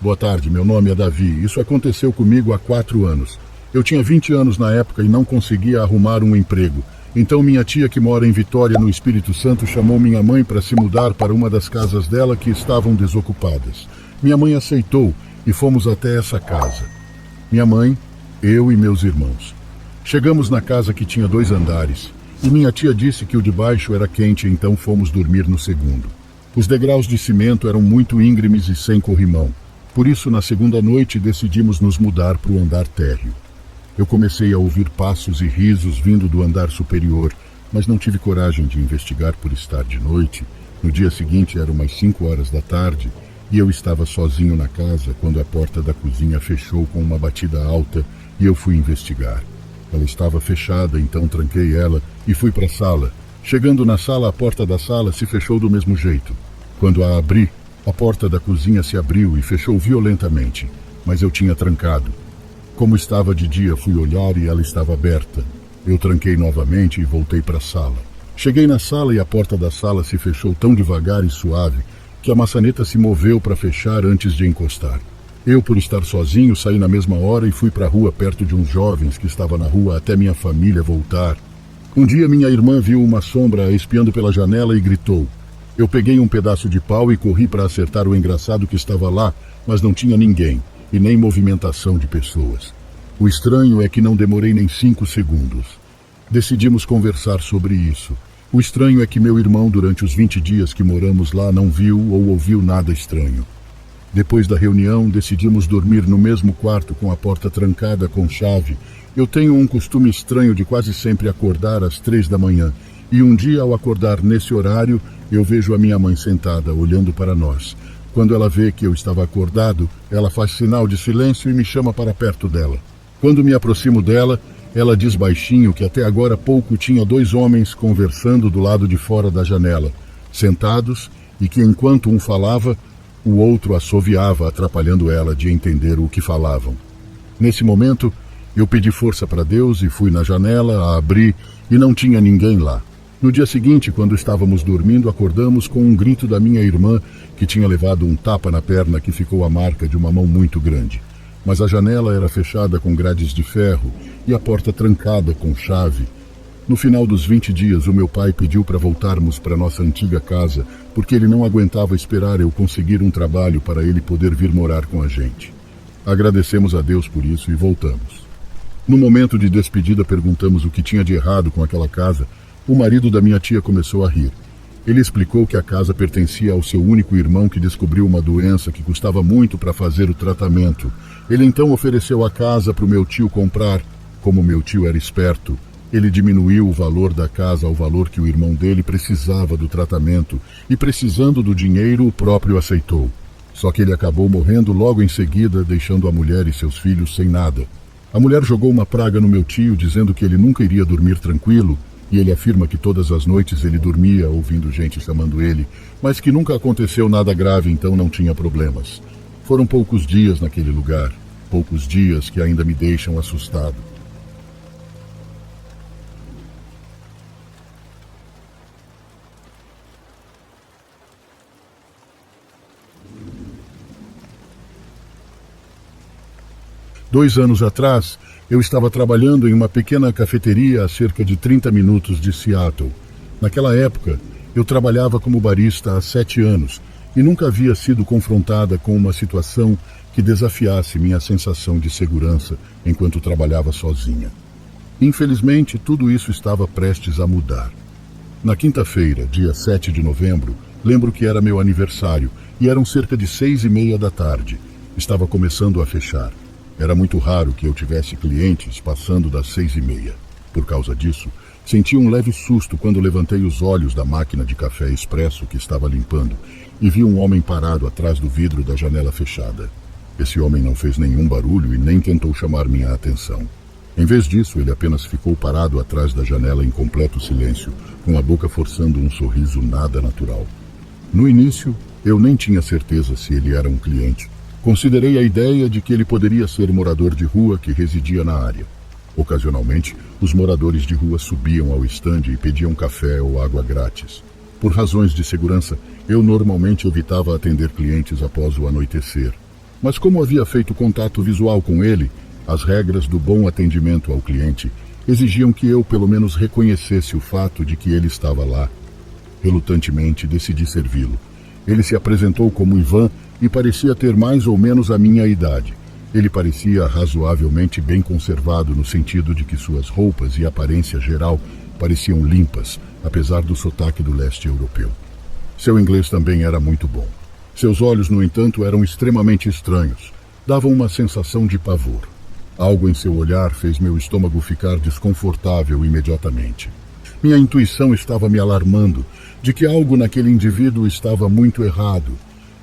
Boa tarde, meu nome é Davi. Isso aconteceu comigo há 4 anos. Eu tinha 20 anos na época e não conseguia arrumar um emprego. Então minha tia, que mora em Vitória, no Espírito Santo, chamou minha mãe para se mudar para uma das casas dela que estavam desocupadas. Minha mãe aceitou e fomos até essa casa. Minha mãe, eu e meus irmãos. Chegamos na casa que tinha 2 andares e minha tia disse que o de baixo era quente, então fomos dormir no segundo. Os degraus de cimento eram muito íngremes e sem corrimão. Por isso, na segunda noite, decidimos nos mudar para o andar térreo. Eu comecei a ouvir passos e risos vindo do andar superior, mas não tive coragem de investigar por estar de noite. No dia seguinte, eram umas 5 horas da tarde, e eu estava sozinho na casa quando a porta da cozinha fechou com uma batida alta e eu fui investigar. Ela estava fechada, então tranquei ela e fui para a sala. Chegando na sala, a porta da sala se fechou do mesmo jeito. Quando a abri, a porta da cozinha se abriu e fechou violentamente, mas eu tinha trancado. Como estava de dia, fui olhar e ela estava aberta. Eu tranquei novamente e voltei para a sala. Cheguei na sala e a porta da sala se fechou tão devagar e suave que a maçaneta se moveu para fechar antes de encostar. Eu, por estar sozinho, saí na mesma hora e fui para a rua perto de uns jovens que estavam na rua até minha família voltar. Um dia minha irmã viu uma sombra espiando pela janela e gritou. Eu peguei um pedaço de pau e corri para acertar o engraçado que estava lá, mas não tinha ninguém e nem movimentação de pessoas. O estranho é que não demorei nem 5 segundos. Decidimos conversar sobre isso. O estranho é que meu irmão, durante os 20 dias que moramos lá, não viu ou ouviu nada estranho. Depois da reunião, decidimos dormir no mesmo quarto com a porta trancada com chave. Eu tenho um costume estranho de quase sempre acordar às 3 da manhã. E um dia, ao acordar nesse horário, eu vejo a minha mãe sentada, olhando para nós. Quando ela vê que eu estava acordado, ela faz sinal de silêncio e me chama para perto dela. Quando me aproximo dela, ela diz baixinho que até agora há pouco tinha 2 homens conversando do lado de fora da janela, sentados, e que enquanto um falava, o outro assoviava, atrapalhando ela de entender o que falavam. Nesse momento, eu pedi força para Deus e fui na janela, a abri, e não tinha ninguém lá. No dia seguinte, quando estávamos dormindo, acordamos com um grito da minha irmã, que tinha levado um tapa na perna que ficou a marca de uma mão muito grande. Mas a janela era fechada com grades de ferro e a porta trancada com chave. No final dos 20 dias, o meu pai pediu para voltarmos para nossa antiga casa, porque ele não aguentava esperar eu conseguir um trabalho para ele poder vir morar com a gente. Agradecemos a Deus por isso e voltamos. No momento de despedida, perguntamos o que tinha de errado com aquela casa. O marido da minha tia começou a rir. Ele explicou que a casa pertencia ao seu único irmão que descobriu uma doença que custava muito para fazer o tratamento. Ele então ofereceu a casa para o meu tio comprar. Como meu tio era esperto, ele diminuiu o valor da casa ao valor que o irmão dele precisava do tratamento e, precisando do dinheiro, o próprio aceitou. Só que ele acabou morrendo logo em seguida, deixando a mulher e seus filhos sem nada. A mulher jogou uma praga no meu tio, dizendo que ele nunca iria dormir tranquilo, e ele afirma que todas as noites ele dormia ouvindo gente chamando ele, mas que nunca aconteceu nada grave, então não tinha problemas. Foram poucos dias naquele lugar, poucos dias que ainda me deixam assustado. Dois anos atrás, eu estava trabalhando em uma pequena cafeteria a cerca de 30 minutos de Seattle. Naquela época, eu trabalhava como barista há 7 anos e nunca havia sido confrontada com uma situação que desafiasse minha sensação de segurança enquanto trabalhava sozinha. Infelizmente, tudo isso estava prestes a mudar. Na quinta-feira, dia 7 de novembro, lembro que era meu aniversário e eram cerca de 6:30 da tarde. Estava começando a fechar. Era muito raro que eu tivesse clientes passando das 6:30. Por causa disso, senti um leve susto quando levantei os olhos da máquina de café expresso que estava limpando e vi um homem parado atrás do vidro da janela fechada. Esse homem não fez nenhum barulho e nem tentou chamar minha atenção. Em vez disso, ele apenas ficou parado atrás da janela em completo silêncio, com a boca forçando um sorriso nada natural. No início, eu nem tinha certeza se ele era um cliente. Considerei a ideia de que ele poderia ser morador de rua que residia na área. Ocasionalmente, os moradores de rua subiam ao estande e pediam café ou água grátis. Por razões de segurança, eu normalmente evitava atender clientes após o anoitecer. Mas como havia feito contato visual com ele, as regras do bom atendimento ao cliente exigiam que eu pelo menos reconhecesse o fato de que ele estava lá. Relutantemente, decidi servi-lo. Ele se apresentou como Ivan e parecia ter mais ou menos a minha idade. Ele parecia razoavelmente bem conservado no sentido de que suas roupas e aparência geral pareciam limpas, apesar do sotaque do leste europeu. Seu inglês também era muito bom. Seus olhos, no entanto, eram extremamente estranhos. Davam uma sensação de pavor. Algo em seu olhar fez meu estômago ficar desconfortável imediatamente. Minha intuição estava me alarmando de que algo naquele indivíduo estava muito errado.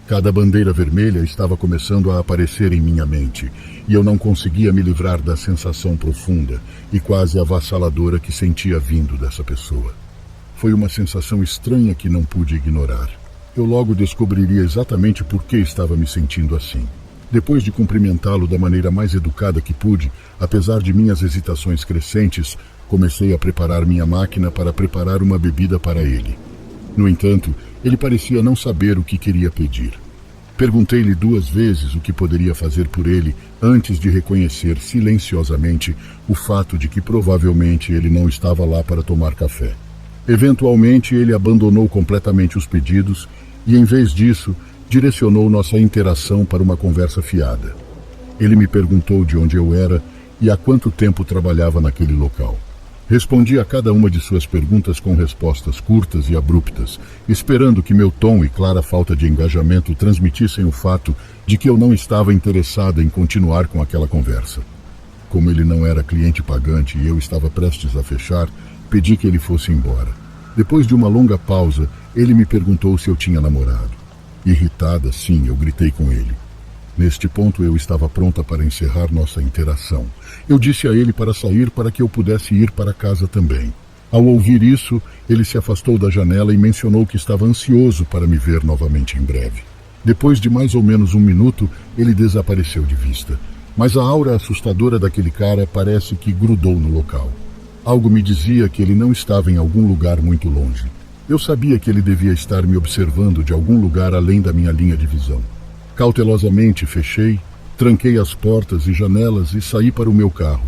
Cada bandeira vermelha estava começando a aparecer em minha mente, e eu não conseguia me livrar da sensação profunda e quase avassaladora que sentia vindo dessa pessoa. Foi uma sensação estranha que não pude ignorar. Eu logo descobriria exatamente por que estava me sentindo assim. Depois de cumprimentá-lo da maneira mais educada que pude, apesar de minhas hesitações crescentes, comecei a preparar minha máquina para preparar uma bebida para ele. No entanto, ele parecia não saber o que queria pedir. Perguntei-lhe 2 vezes o que poderia fazer por ele antes de reconhecer silenciosamente o fato de que provavelmente ele não estava lá para tomar café. Eventualmente, ele abandonou completamente os pedidos e, em vez disso, direcionou nossa interação para uma conversa fiada. Ele me perguntou de onde eu era e há quanto tempo trabalhava naquele local. Respondi a cada uma de suas perguntas com respostas curtas e abruptas, esperando que meu tom e clara falta de engajamento transmitissem o fato de que eu não estava interessada em continuar com aquela conversa. Como ele não era cliente pagante e eu estava prestes a fechar, pedi que ele fosse embora. Depois de uma longa pausa, ele me perguntou se eu tinha namorado. Irritada, sim, eu gritei com ele. Neste ponto, eu estava pronta para encerrar nossa interação. Eu disse a ele para sair para que eu pudesse ir para casa também. Ao ouvir isso, ele se afastou da janela e mencionou que estava ansioso para me ver novamente em breve. Depois de mais ou menos 1 minuto, ele desapareceu de vista. Mas a aura assustadora daquele cara parece que grudou no local. Algo me dizia que ele não estava em algum lugar muito longe. Eu sabia que ele devia estar me observando de algum lugar além da minha linha de visão. Cautelosamente fechei, tranquei as portas e janelas e saí para o meu carro.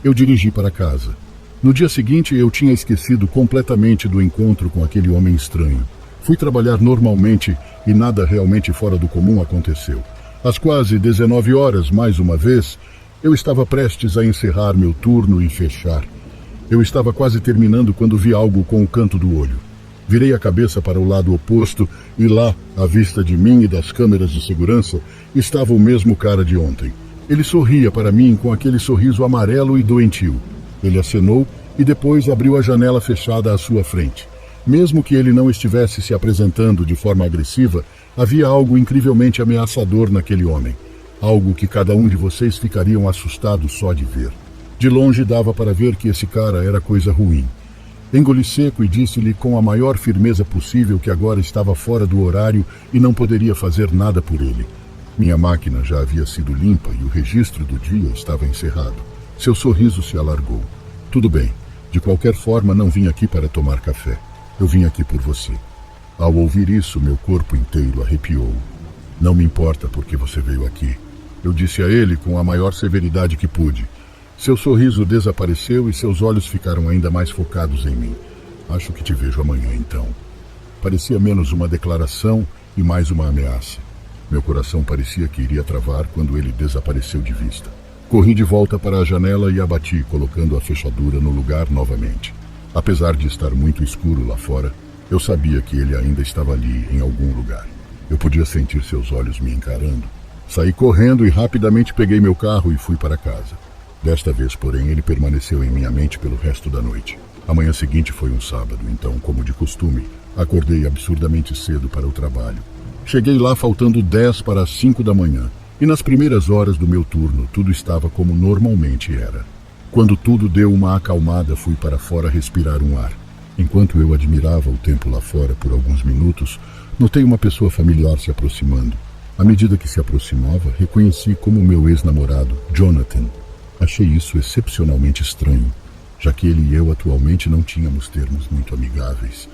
Eu dirigi para casa. No dia seguinte, eu tinha esquecido completamente do encontro com aquele homem estranho. Fui trabalhar normalmente e nada realmente fora do comum aconteceu. Às quase 19 horas, mais uma vez, eu estava prestes a encerrar meu turno e fechar. Eu estava quase terminando quando vi algo com o canto do olho. Virei a cabeça para o lado oposto e lá, à vista de mim e das câmeras de segurança, estava o mesmo cara de ontem. Ele sorria para mim com aquele sorriso amarelo e doentio. Ele acenou e depois abriu a janela fechada à sua frente. Mesmo que ele não estivesse se apresentando de forma agressiva, havia algo incrivelmente ameaçador naquele homem. Algo que cada um de vocês ficariam assustados só de ver. De longe dava para ver que esse cara era coisa ruim. Engoli seco e disse-lhe com a maior firmeza possível que agora estava fora do horário e não poderia fazer nada por ele. Minha máquina já havia sido limpa e o registro do dia estava encerrado. Seu sorriso se alargou. Tudo bem. De qualquer forma, não vim aqui para tomar café. Eu vim aqui por você. Ao ouvir isso, meu corpo inteiro arrepiou. Não me importa porque você veio aqui. Eu disse a ele com a maior severidade que pude. Seu sorriso desapareceu e seus olhos ficaram ainda mais focados em mim. Acho que te vejo amanhã, então. Parecia menos uma declaração e mais uma ameaça. Meu coração parecia que iria travar quando ele desapareceu de vista. Corri de volta para a janela e a bati, colocando a fechadura no lugar novamente. Apesar de estar muito escuro lá fora, eu sabia que ele ainda estava ali, em algum lugar. Eu podia sentir seus olhos me encarando. Saí correndo e rapidamente peguei meu carro e fui para casa. Desta vez, porém, ele permaneceu em minha mente pelo resto da noite. A manhã seguinte foi um sábado, então, como de costume, acordei absurdamente cedo para o trabalho. Cheguei lá faltando 10 para as 5 da manhã, e nas primeiras horas do meu turno, tudo estava como normalmente era. Quando tudo deu uma acalmada, fui para fora respirar um ar. Enquanto eu admirava o tempo lá fora por alguns minutos, notei uma pessoa familiar se aproximando. À medida que se aproximava, reconheci como meu ex-namorado, Jonathan. Achei isso excepcionalmente estranho, já que ele e eu atualmente não tínhamos termos muito amigáveis.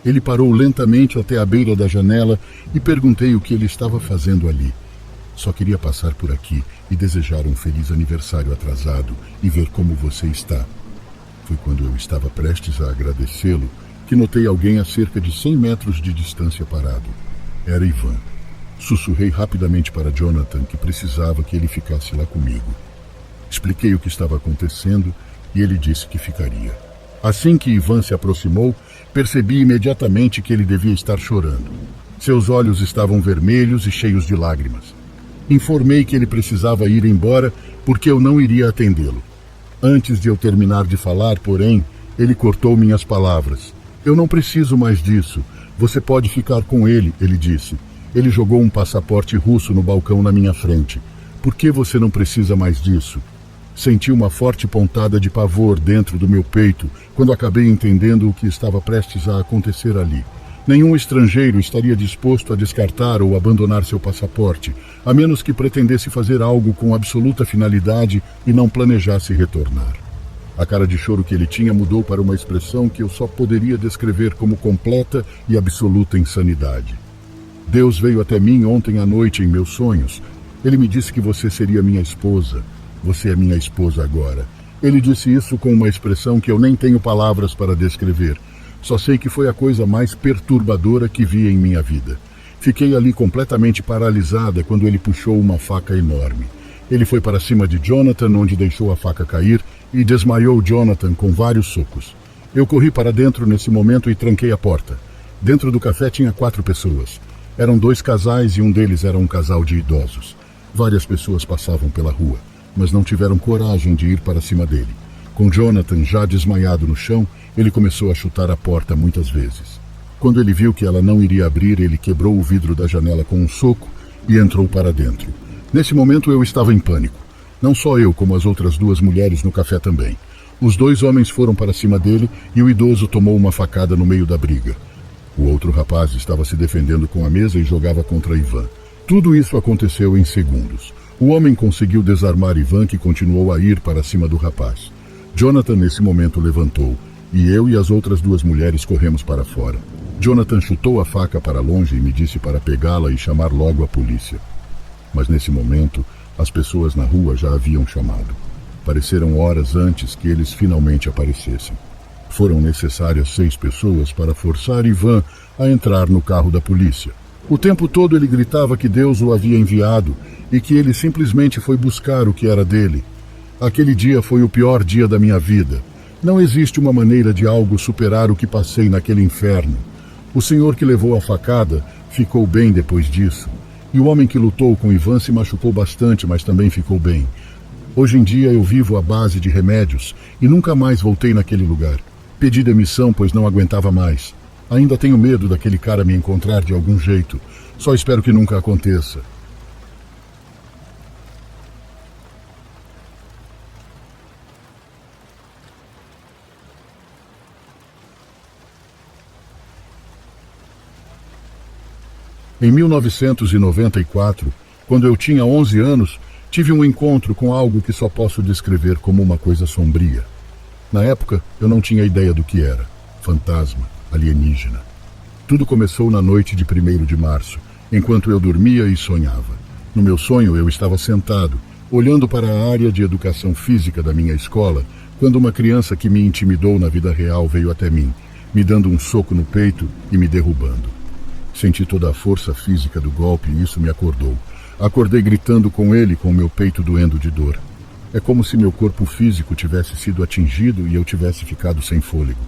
Ele parou lentamente até a beira da janela e perguntei o que ele estava fazendo ali. Só queria passar por aqui e desejar um feliz aniversário atrasado e ver como você está. Foi quando eu estava prestes a agradecê-lo que notei alguém a cerca de 100 metros de distância parado. Era Ivan. Sussurrei rapidamente para Jonathan que precisava que ele ficasse lá comigo. Expliquei o que estava acontecendo e ele disse que ficaria. Assim que Ivan se aproximou, percebi imediatamente que ele devia estar chorando. Seus olhos estavam vermelhos e cheios de lágrimas. Informei que ele precisava ir embora porque eu não iria atendê-lo. Antes de eu terminar de falar, porém, ele cortou minhas palavras. Eu não preciso mais disso. Você pode ficar com ele, ele disse. Ele jogou um passaporte russo no balcão na minha frente. Por que você não precisa mais disso? Senti uma forte pontada de pavor dentro do meu peito quando acabei entendendo o que estava prestes a acontecer ali. Nenhum estrangeiro estaria disposto a descartar ou abandonar seu passaporte, a menos que pretendesse fazer algo com absoluta finalidade e não planejasse retornar. A cara de choro que ele tinha mudou para uma expressão que eu só poderia descrever como completa e absoluta insanidade. Deus veio até mim ontem à noite em meus sonhos. Ele me disse que você seria minha esposa. Você é minha esposa agora. Ele disse isso com uma expressão que eu nem tenho palavras para descrever. Só sei que foi a coisa mais perturbadora que vi em minha vida. Fiquei ali completamente paralisada quando ele puxou uma faca enorme. Ele foi para cima de Jonathan, onde deixou a faca cair, e desmaiou Jonathan com vários socos. Eu corri para dentro nesse momento e tranquei a porta. Dentro do café tinha 4 pessoas. Eram 2 casais e um deles era um casal de idosos. Várias pessoas passavam pela rua, mas não tiveram coragem de ir para cima dele. Com Jonathan já desmaiado no chão, ele começou a chutar a porta muitas vezes. Quando ele viu que ela não iria abrir, ele quebrou o vidro da janela com um soco e entrou para dentro. Nesse momento eu estava em pânico. Não só eu, como as outras 2 mulheres no café também. Os 2 homens foram para cima dele e o idoso tomou uma facada no meio da briga. O outro rapaz estava se defendendo com a mesa e jogava contra Ivan. Tudo isso aconteceu em segundos. O homem conseguiu desarmar Ivan, que continuou a ir para cima do rapaz. Jonathan, nesse momento, levantou, e eu e as outras 2 mulheres corremos para fora. Jonathan chutou a faca para longe e me disse para pegá-la e chamar logo a polícia. Mas nesse momento, as pessoas na rua já haviam chamado. Pareceram horas antes que eles finalmente aparecessem. Foram necessárias 6 pessoas para forçar Ivan a entrar no carro da polícia. O tempo todo ele gritava que Deus o havia enviado e que ele simplesmente foi buscar o que era dele. Aquele dia foi o pior dia da minha vida. Não existe uma maneira de algo superar o que passei naquele inferno. O senhor que levou a facada ficou bem depois disso. E o homem que lutou com Ivan se machucou bastante, mas também ficou bem. Hoje em dia eu vivo à base de remédios e nunca mais voltei naquele lugar. Pedi demissão, pois não aguentava mais. Ainda tenho medo daquele cara me encontrar de algum jeito. Só espero que nunca aconteça. Em 1994, quando eu tinha 11 anos, tive um encontro com algo que só posso descrever como uma coisa sombria. Na época, eu não tinha ideia do que era. Fantasma, alienígena. Tudo começou na noite de 1º de março, enquanto eu dormia e sonhava. No meu sonho, eu estava sentado, olhando para a área de educação física da minha escola, quando uma criança que me intimidou na vida real veio até mim, me dando um soco no peito e me derrubando. Senti toda a força física do golpe e isso me acordou. Acordei gritando com ele, com meu peito doendo de dor. É como se meu corpo físico tivesse sido atingido e eu tivesse ficado sem fôlego.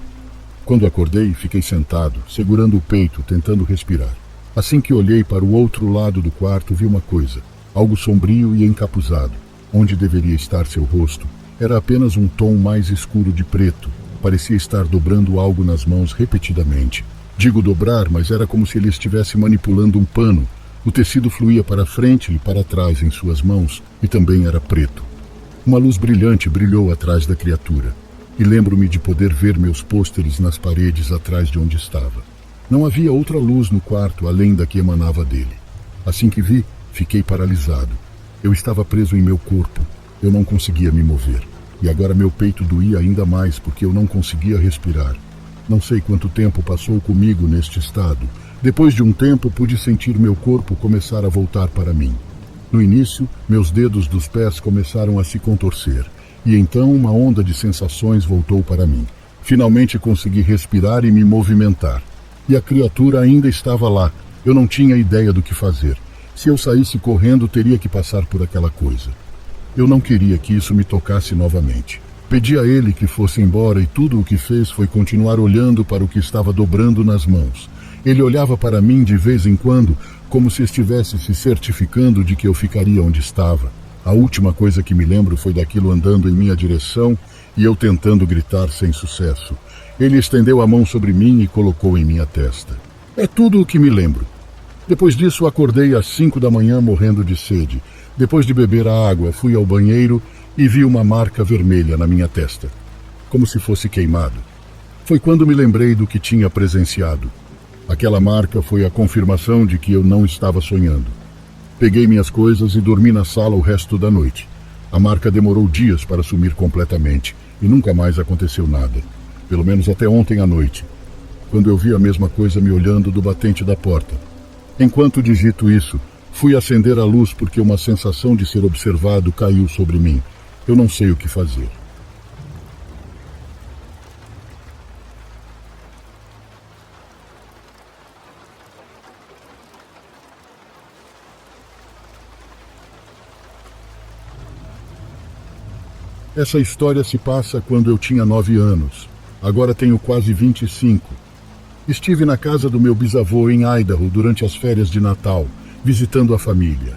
Quando acordei, fiquei sentado, segurando o peito, tentando respirar. Assim que olhei para o outro lado do quarto, vi uma coisa, algo sombrio e encapuzado. Onde deveria estar seu rosto, era apenas um tom mais escuro de preto. Parecia estar dobrando algo nas mãos repetidamente. Digo dobrar, mas era como se ele estivesse manipulando um pano. O tecido fluía para frente e para trás em suas mãos e também era preto. Uma luz brilhante brilhou atrás da criatura e lembro-me de poder ver meus pôsteres nas paredes atrás de onde estava. Não havia outra luz no quarto além da que emanava dele. Assim que vi, fiquei paralisado. Eu estava preso em meu corpo. Eu não conseguia me mover. E agora meu peito doía ainda mais porque eu não conseguia respirar. Não sei quanto tempo passou comigo neste estado. Depois de um tempo, pude sentir meu corpo começar a voltar para mim. No início, meus dedos dos pés começaram a se contorcer, e então uma onda de sensações voltou para mim. Finalmente consegui respirar e me movimentar. E a criatura ainda estava lá. Eu não tinha ideia do que fazer. Se eu saísse correndo, teria que passar por aquela coisa. Eu não queria que isso me tocasse novamente. Pedi a ele que fosse embora e tudo o que fez foi continuar olhando para o que estava dobrando nas mãos. Ele olhava para mim de vez em quando, como se estivesse se certificando de que eu ficaria onde estava. A última coisa que me lembro foi daquilo andando em minha direção e eu tentando gritar sem sucesso. Ele estendeu a mão sobre mim e colocou em minha testa. É tudo o que me lembro. Depois disso, acordei às 5 da manhã morrendo de sede. Depois de beber a água, fui ao banheiro e vi uma marca vermelha na minha testa, como se fosse queimado. Foi quando me lembrei do que tinha presenciado. Aquela marca foi a confirmação de que eu não estava sonhando. Peguei minhas coisas e dormi na sala o resto da noite. A marca demorou dias para sumir completamente e nunca mais aconteceu nada. Pelo menos até ontem à noite, quando eu vi a mesma coisa me olhando do batente da porta. Enquanto digito isso, fui acender a luz porque uma sensação de ser observado caiu sobre mim. Eu não sei o que fazer. Essa história se passa quando eu tinha 9 anos. Agora tenho quase 25. Estive na casa do meu bisavô em Idaho durante as férias de Natal, visitando a família.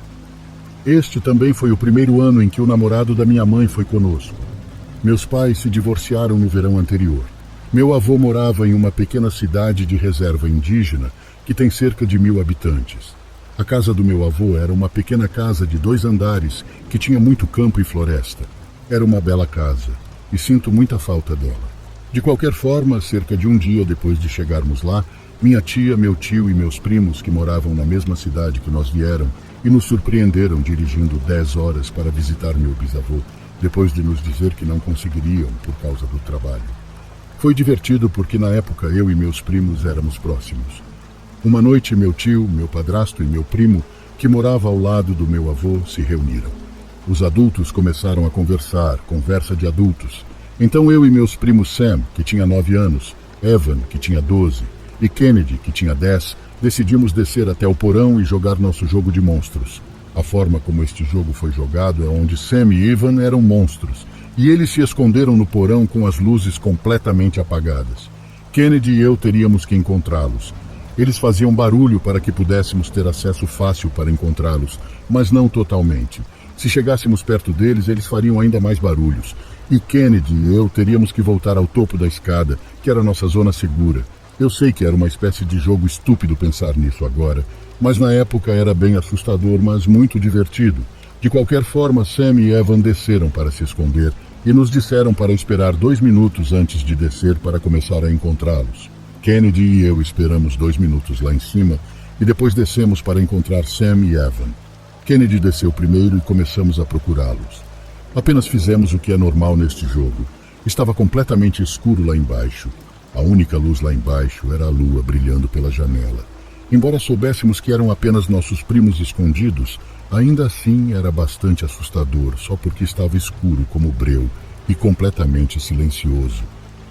Este também foi o primeiro ano em que o namorado da minha mãe foi conosco. Meus pais se divorciaram no verão anterior. Meu avô morava em uma pequena cidade de reserva indígena que tem cerca de 1.000 habitantes. A casa do meu avô era uma pequena casa de 2 andares que tinha muito campo e floresta. Era uma bela casa e sinto muita falta dela. De qualquer forma, cerca de um dia depois de chegarmos lá, minha tia, meu tio e meus primos, que moravam na mesma cidade que nós vieram, e nos surpreenderam dirigindo 10 horas para visitar meu bisavô, depois de nos dizer que não conseguiriam por causa do trabalho. Foi divertido porque na época eu e meus primos éramos próximos. Uma noite meu tio, meu padrasto e meu primo, que morava ao lado do meu avô, se reuniram. Os adultos começaram a conversar, conversa de adultos. Então eu e meus primos Sam, que tinha 9 anos, Evan, que tinha 12, e Kennedy, que tinha 10, decidimos descer até o porão e jogar nosso jogo de monstros. A forma como este jogo foi jogado é onde Sam e Evan eram monstros, e eles se esconderam no porão com as luzes completamente apagadas. Kennedy e eu teríamos que encontrá-los. Eles faziam barulho para que pudéssemos ter acesso fácil para encontrá-los, mas não totalmente. Se chegássemos perto deles, eles fariam ainda mais barulhos. E Kennedy e eu teríamos que voltar ao topo da escada, que era nossa zona segura. Eu sei que era uma espécie de jogo estúpido pensar nisso agora, mas na época era bem assustador, mas muito divertido. De qualquer forma, Sam e Evan desceram para se esconder e nos disseram para esperar 2 minutos antes de descer para começar a encontrá-los. Kennedy e eu esperamos 2 minutos lá em cima e depois descemos para encontrar Sam e Evan. Kennedy desceu primeiro e começamos a procurá-los. Apenas fizemos o que é normal neste jogo. Estava completamente escuro lá embaixo. A única luz lá embaixo era a lua brilhando pela janela. Embora soubéssemos que eram apenas nossos primos escondidos, ainda assim era bastante assustador, só porque estava escuro como breu e completamente silencioso.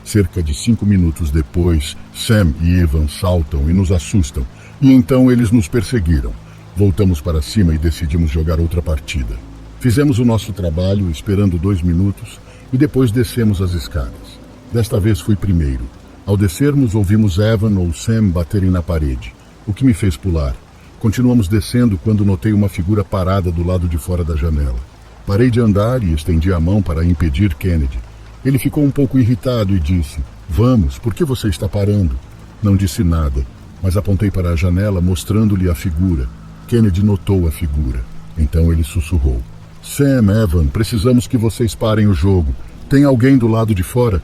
Cerca de 5 minutos depois, Sam e Evan saltam e nos assustam, e então eles nos perseguiram. Voltamos para cima e decidimos jogar outra partida. Fizemos o nosso trabalho, esperando 2 minutos, e depois descemos as escadas. Desta vez fui primeiro. Ao descermos, ouvimos Evan ou Sam baterem na parede, o que me fez pular. Continuamos descendo quando notei uma figura parada do lado de fora da janela. Parei de andar e estendi a mão para impedir Kennedy. Ele ficou um pouco irritado e disse: "Vamos, por que você está parando?" Não disse nada, mas apontei para a janela mostrando-lhe a figura. Kennedy notou a figura. Então ele sussurrou: "Sam, Evan, precisamos que vocês parem o jogo. Tem alguém do lado de fora?"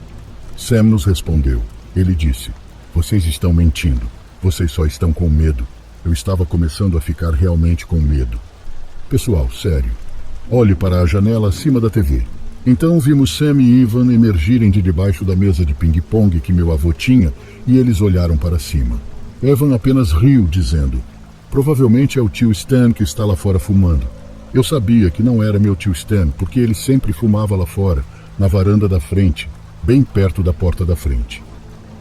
Sam nos respondeu. Ele disse: "Vocês estão mentindo. Vocês só estão com medo." Eu estava começando a ficar realmente com medo. Pessoal, sério. Olhe para a janela acima da TV. Então vimos Sam e Evan emergirem de debaixo da mesa de ping-pong que meu avô tinha e eles olharam para cima. Evan apenas riu, dizendo: "Provavelmente é o tio Stan que está lá fora fumando." Eu sabia que não era meu tio Stan, porque ele sempre fumava lá fora, na varanda da frente, bem perto da porta da frente.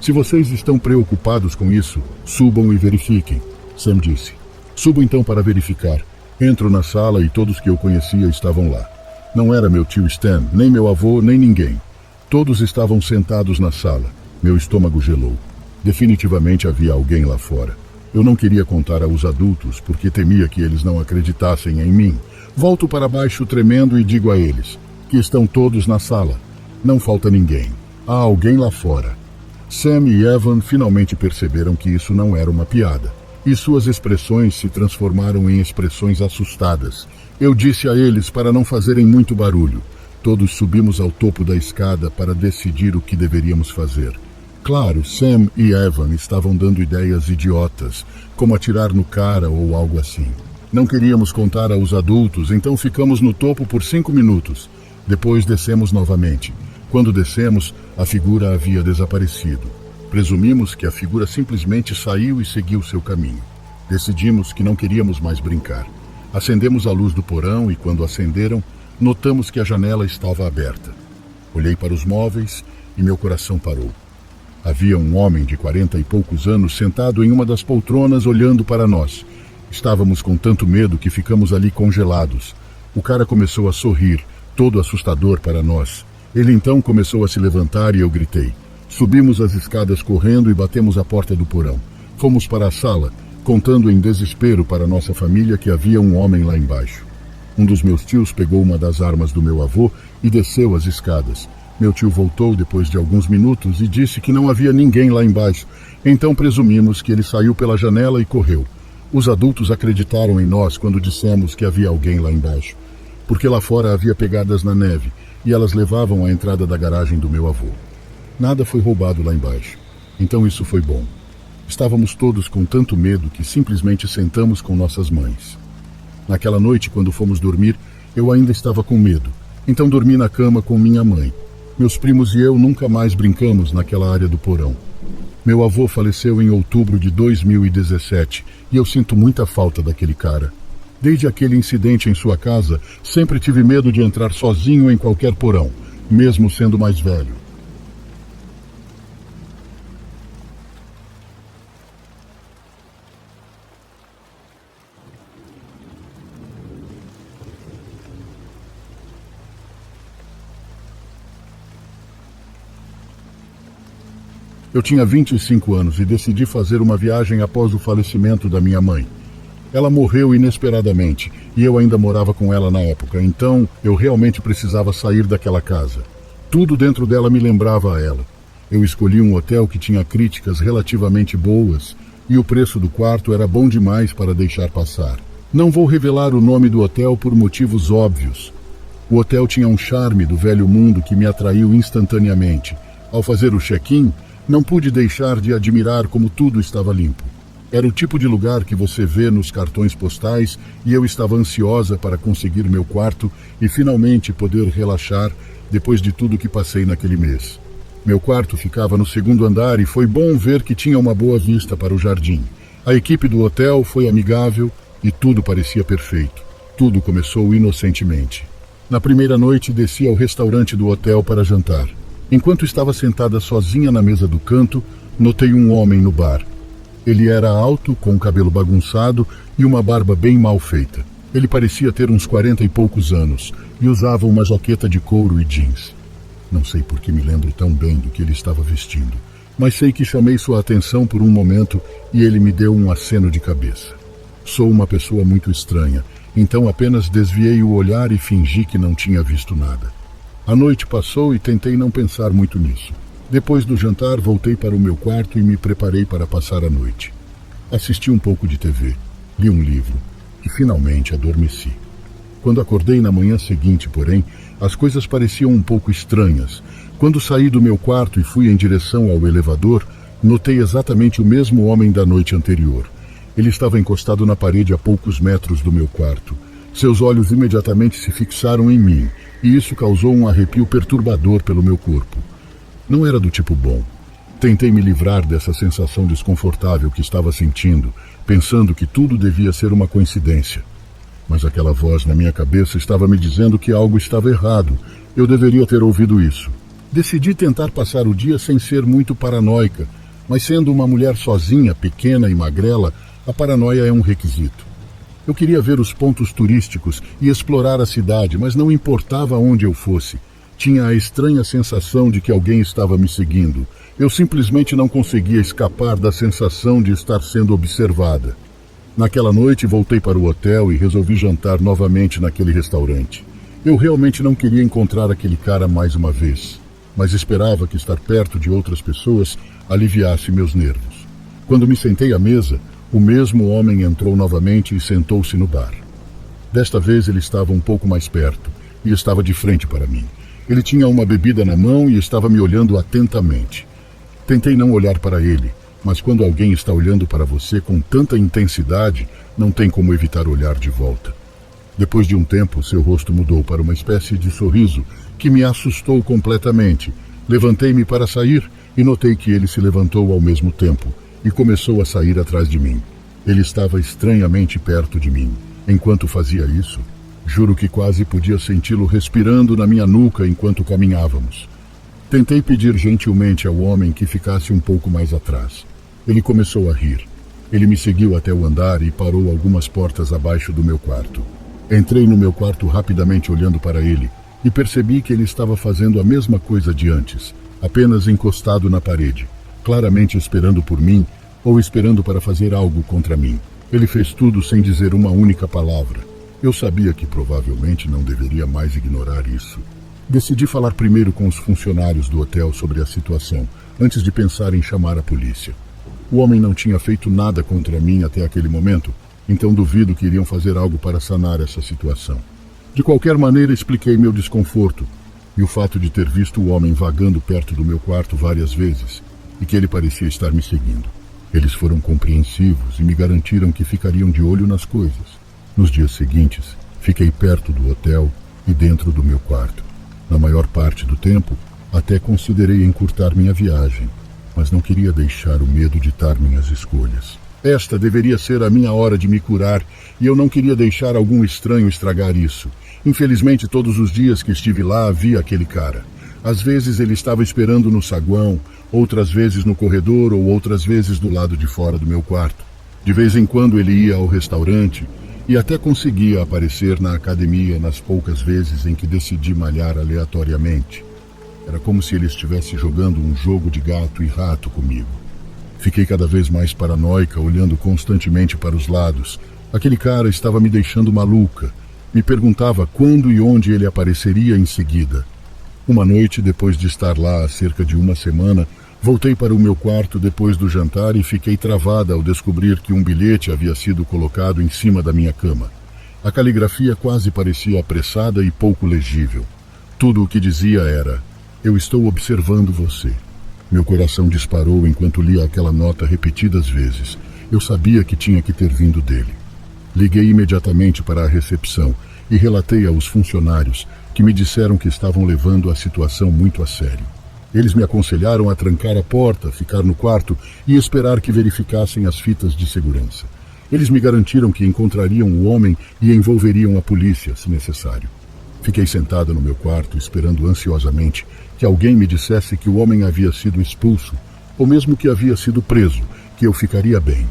Se vocês estão preocupados com isso, subam e verifiquem, Sam disse. Subo então para verificar. Entro na sala e todos que eu conhecia estavam lá. Não era meu tio Stan, nem meu avô, nem ninguém. Todos estavam sentados na sala. Meu estômago gelou. Definitivamente havia alguém lá fora. Eu não queria contar aos adultos, porque temia que eles não acreditassem em mim. Volto para baixo tremendo e digo a eles que estão todos na sala. Não falta ninguém. Há alguém lá fora. Sam e Evan finalmente perceberam que isso não era uma piada, e suas expressões se transformaram em expressões assustadas. Eu disse a eles para não fazerem muito barulho. Todos subimos ao topo da escada para decidir o que deveríamos fazer. Claro, Sam e Evan estavam dando ideias idiotas, como atirar no cara ou algo assim. Não queríamos contar aos adultos, então ficamos no topo por 5 minutos. Depois descemos novamente. Quando descemos, a figura havia desaparecido. Presumimos que a figura simplesmente saiu e seguiu seu caminho. Decidimos que não queríamos mais brincar. Acendemos a luz do porão e, quando acenderam, notamos que a janela estava aberta. Olhei para os móveis e meu coração parou. Havia um homem de 40 e poucos anos sentado em uma das poltronas olhando para nós. Estávamos com tanto medo que ficamos ali congelados. O cara começou a sorrir, todo assustador para nós. Ele então começou a se levantar e eu gritei. Subimos as escadas correndo e batemos a porta do porão. Fomos para a sala, contando em desespero para nossa família que havia um homem lá embaixo. Um dos meus tios pegou uma das armas do meu avô e desceu as escadas. Meu tio voltou depois de alguns minutos e disse que não havia ninguém lá embaixo. Então presumimos que ele saiu pela janela e correu. Os adultos acreditaram em nós quando dissemos que havia alguém lá embaixo, porque lá fora havia pegadas na neve e elas levavam à entrada da garagem do meu avô. Nada foi roubado lá embaixo, então isso foi bom. Estávamos todos com tanto medo que simplesmente sentamos com nossas mães. Naquela noite, quando fomos dormir, eu ainda estava com medo, então dormi na cama com minha mãe. Meus primos e eu nunca mais brincamos naquela área do porão. Meu avô faleceu em outubro de 2017 e eu sinto muita falta daquele cara. Desde aquele incidente em sua casa, sempre tive medo de entrar sozinho em qualquer porão, mesmo sendo mais velho. Eu tinha 25 anos e decidi fazer uma viagem após o falecimento da minha mãe. Ela morreu inesperadamente e eu ainda morava com ela na época, então eu realmente precisava sair daquela casa. Tudo dentro dela me lembrava a ela. Eu escolhi um hotel que tinha críticas relativamente boas e o preço do quarto era bom demais para deixar passar. Não vou revelar o nome do hotel por motivos óbvios. O hotel tinha um charme do velho mundo que me atraiu instantaneamente. Ao fazer o check-in, não pude deixar de admirar como tudo estava limpo. Era o tipo de lugar que você vê nos cartões postais e eu estava ansiosa para conseguir meu quarto e finalmente poder relaxar depois de tudo que passei naquele mês. Meu quarto ficava no 2º andar e foi bom ver que tinha uma boa vista para o jardim. A equipe do hotel foi amigável e tudo parecia perfeito. Tudo começou inocentemente. Na primeira noite desci ao restaurante do hotel para jantar. Enquanto estava sentada sozinha na mesa do canto, notei um homem no bar. Ele era alto, com o cabelo bagunçado e uma barba bem mal feita. Ele parecia ter uns 40 e poucos anos e usava uma jaqueta de couro e jeans. Não sei por que me lembro tão bem do que ele estava vestindo, mas sei que chamei sua atenção por um momento e ele me deu um aceno de cabeça. Sou uma pessoa muito estranha, então apenas desviei o olhar e fingi que não tinha visto nada. A noite passou e tentei não pensar muito nisso. Depois do jantar, voltei para o meu quarto e me preparei para passar a noite. Assisti um pouco de TV, li um livro e finalmente adormeci. Quando acordei na manhã seguinte, porém, as coisas pareciam um pouco estranhas. Quando saí do meu quarto e fui em direção ao elevador, notei exatamente o mesmo homem da noite anterior. Ele estava encostado na parede a poucos metros do meu quarto. Seus olhos imediatamente se fixaram em mim, e isso causou um arrepio perturbador pelo meu corpo. Não era do tipo bom. Tentei me livrar dessa sensação desconfortável que estava sentindo, pensando que tudo devia ser uma coincidência. Mas aquela voz na minha cabeça estava me dizendo que algo estava errado. Eu deveria ter ouvido isso. Decidi tentar passar o dia sem ser muito paranoica, mas sendo uma mulher sozinha, pequena e magrela, a paranoia é um requisito. Eu queria ver os pontos turísticos e explorar a cidade, mas não importava onde eu fosse. Tinha a estranha sensação de que alguém estava me seguindo. Eu simplesmente não conseguia escapar da sensação de estar sendo observada. Naquela noite voltei para o hotel e resolvi jantar novamente naquele restaurante. Eu realmente não queria encontrar aquele cara mais uma vez, mas esperava que estar perto de outras pessoas aliviasse meus nervos. Quando me sentei à mesa, o mesmo homem entrou novamente e sentou-se no bar. Desta vez ele estava um pouco mais perto e estava de frente para mim. Ele tinha uma bebida na mão e estava me olhando atentamente. Tentei não olhar para ele, mas quando alguém está olhando para você com tanta intensidade, não tem como evitar olhar de volta. Depois de um tempo, seu rosto mudou para uma espécie de sorriso que me assustou completamente. Levantei-me para sair e notei que ele se levantou ao mesmo tempo e começou a sair atrás de mim. Ele estava estranhamente perto de mim. Enquanto fazia isso, juro que quase podia senti-lo respirando na minha nuca enquanto caminhávamos. Tentei pedir gentilmente ao homem que ficasse um pouco mais atrás. Ele começou a rir. Ele me seguiu até o andar e parou algumas portas abaixo do meu quarto. Entrei no meu quarto rapidamente olhando para ele e percebi que ele estava fazendo a mesma coisa de antes, apenas encostado na parede, claramente esperando por mim ou esperando para fazer algo contra mim. Ele fez tudo sem dizer uma única palavra. Eu sabia que provavelmente não deveria mais ignorar isso. Decidi falar primeiro com os funcionários do hotel sobre a situação, antes de pensar em chamar a polícia. O homem não tinha feito nada contra mim até aquele momento, então duvido que iriam fazer algo para sanar essa situação. De qualquer maneira, expliquei meu desconforto e o fato de ter visto o homem vagando perto do meu quarto várias vezes e que ele parecia estar me seguindo. Eles foram compreensivos e me garantiram que ficariam de olho nas coisas. Nos dias seguintes, fiquei perto do hotel e dentro do meu quarto. Na maior parte do tempo, até considerei encurtar minha viagem, mas não queria deixar o medo ditar minhas escolhas. Esta deveria ser a minha hora de me curar e eu não queria deixar algum estranho estragar isso. Infelizmente, todos os dias que estive lá, havia aquele cara. Às vezes ele estava esperando no saguão, outras vezes no corredor ou outras vezes do lado de fora do meu quarto. De vez em quando ele ia ao restaurante e até conseguia aparecer na academia nas poucas vezes em que decidi malhar aleatoriamente. Era como se ele estivesse jogando um jogo de gato e rato comigo. Fiquei cada vez mais paranoica, olhando constantemente para os lados. Aquele cara estava me deixando maluca. Me perguntava quando e onde ele apareceria em seguida. Uma noite, depois de estar lá há cerca de uma semana, voltei para o meu quarto depois do jantar e fiquei travada ao descobrir que um bilhete havia sido colocado em cima da minha cama. A caligrafia quase parecia apressada e pouco legível. Tudo o que dizia era: "Eu estou observando você." Meu coração disparou enquanto lia aquela nota repetidas vezes. Eu sabia que tinha que ter vindo dele. Liguei imediatamente para a recepção e relatei aos funcionários, que me disseram que estavam levando a situação muito a sério. Eles me aconselharam a trancar a porta, ficar no quarto e esperar que verificassem as fitas de segurança. Eles me garantiram que encontrariam o homem e envolveriam a polícia, se necessário. Fiquei sentada no meu quarto, esperando ansiosamente que alguém me dissesse que o homem havia sido expulso, ou mesmo que havia sido preso, que eu ficaria bem.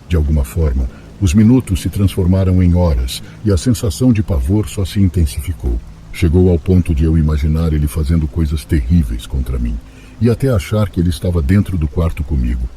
De alguma forma, os minutos se transformaram em horas e a sensação de pavor só se intensificou. Chegou ao ponto de eu imaginar ele fazendo coisas terríveis contra mim, e até achar que ele estava dentro do quarto comigo.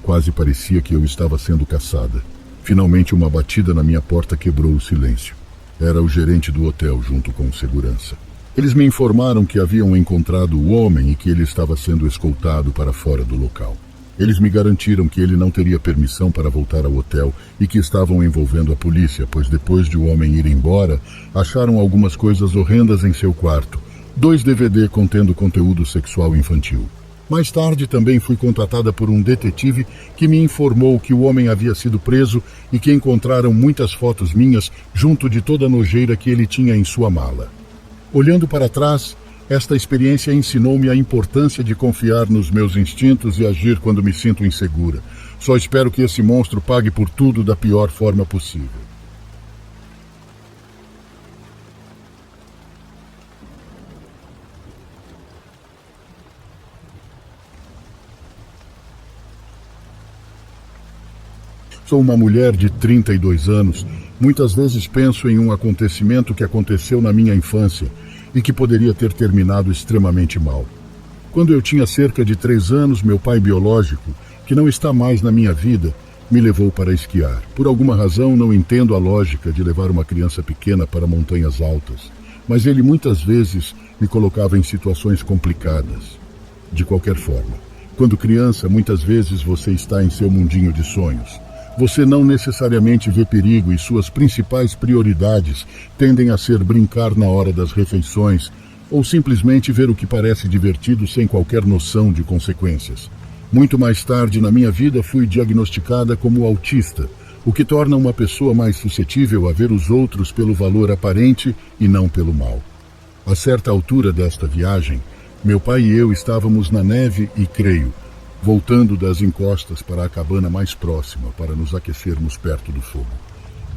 Quase parecia que eu estava sendo caçada. Finalmente, uma batida na minha porta quebrou o silêncio. Era o gerente do hotel junto com o segurança. Eles me informaram que haviam encontrado o homem e que ele estava sendo escoltado para fora do local. Eles me garantiram que ele não teria permissão para voltar ao hotel e que estavam envolvendo a polícia, pois depois de o homem ir embora, acharam algumas coisas horrendas em seu quarto, 2 DVD contendo conteúdo sexual infantil. Mais tarde também fui contatada por um detetive que me informou que o homem havia sido preso e que encontraram muitas fotos minhas junto de toda a nojeira que ele tinha em sua mala. Olhando para trás, esta experiência ensinou-me a importância de confiar nos meus instintos e agir quando me sinto insegura. Só espero que esse monstro pague por tudo da pior forma possível. Sou uma mulher de 32 anos. Muitas vezes penso em um acontecimento que aconteceu na minha infância e que poderia ter terminado extremamente mal. Quando eu tinha cerca de 3 anos, meu pai biológico, que não está mais na minha vida, me levou para esquiar. Por alguma razão, não entendo a lógica de levar uma criança pequena para montanhas altas, mas ele muitas vezes me colocava em situações complicadas. De qualquer forma, quando criança, muitas vezes você está em seu mundinho de sonhos. Você não necessariamente vê perigo e suas principais prioridades tendem a ser brincar na hora das refeições ou simplesmente ver o que parece divertido sem qualquer noção de consequências. Muito mais tarde na minha vida fui diagnosticada como autista, o que torna uma pessoa mais suscetível a ver os outros pelo valor aparente e não pelo mal. A certa altura desta viagem, meu pai e eu estávamos na neve e creio, voltando das encostas para a cabana mais próxima para nos aquecermos perto do fogo.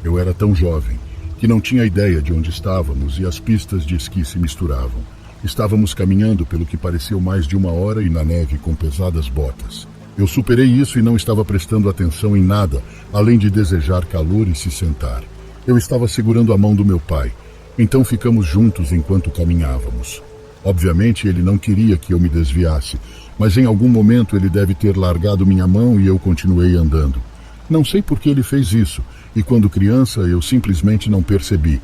Eu era tão jovem que não tinha ideia de onde estávamos e as pistas de esqui se misturavam. Estávamos caminhando pelo que pareceu mais de 1 hora e na neve com pesadas botas. Eu superei isso e não estava prestando atenção em nada, além de desejar calor e se sentar. Eu estava segurando a mão do meu pai, então ficamos juntos enquanto caminhávamos. Obviamente ele não queria que eu me desviasse, mas em algum momento ele deve ter largado minha mão e eu continuei andando. Não sei por que ele fez isso, e quando criança eu simplesmente não percebi.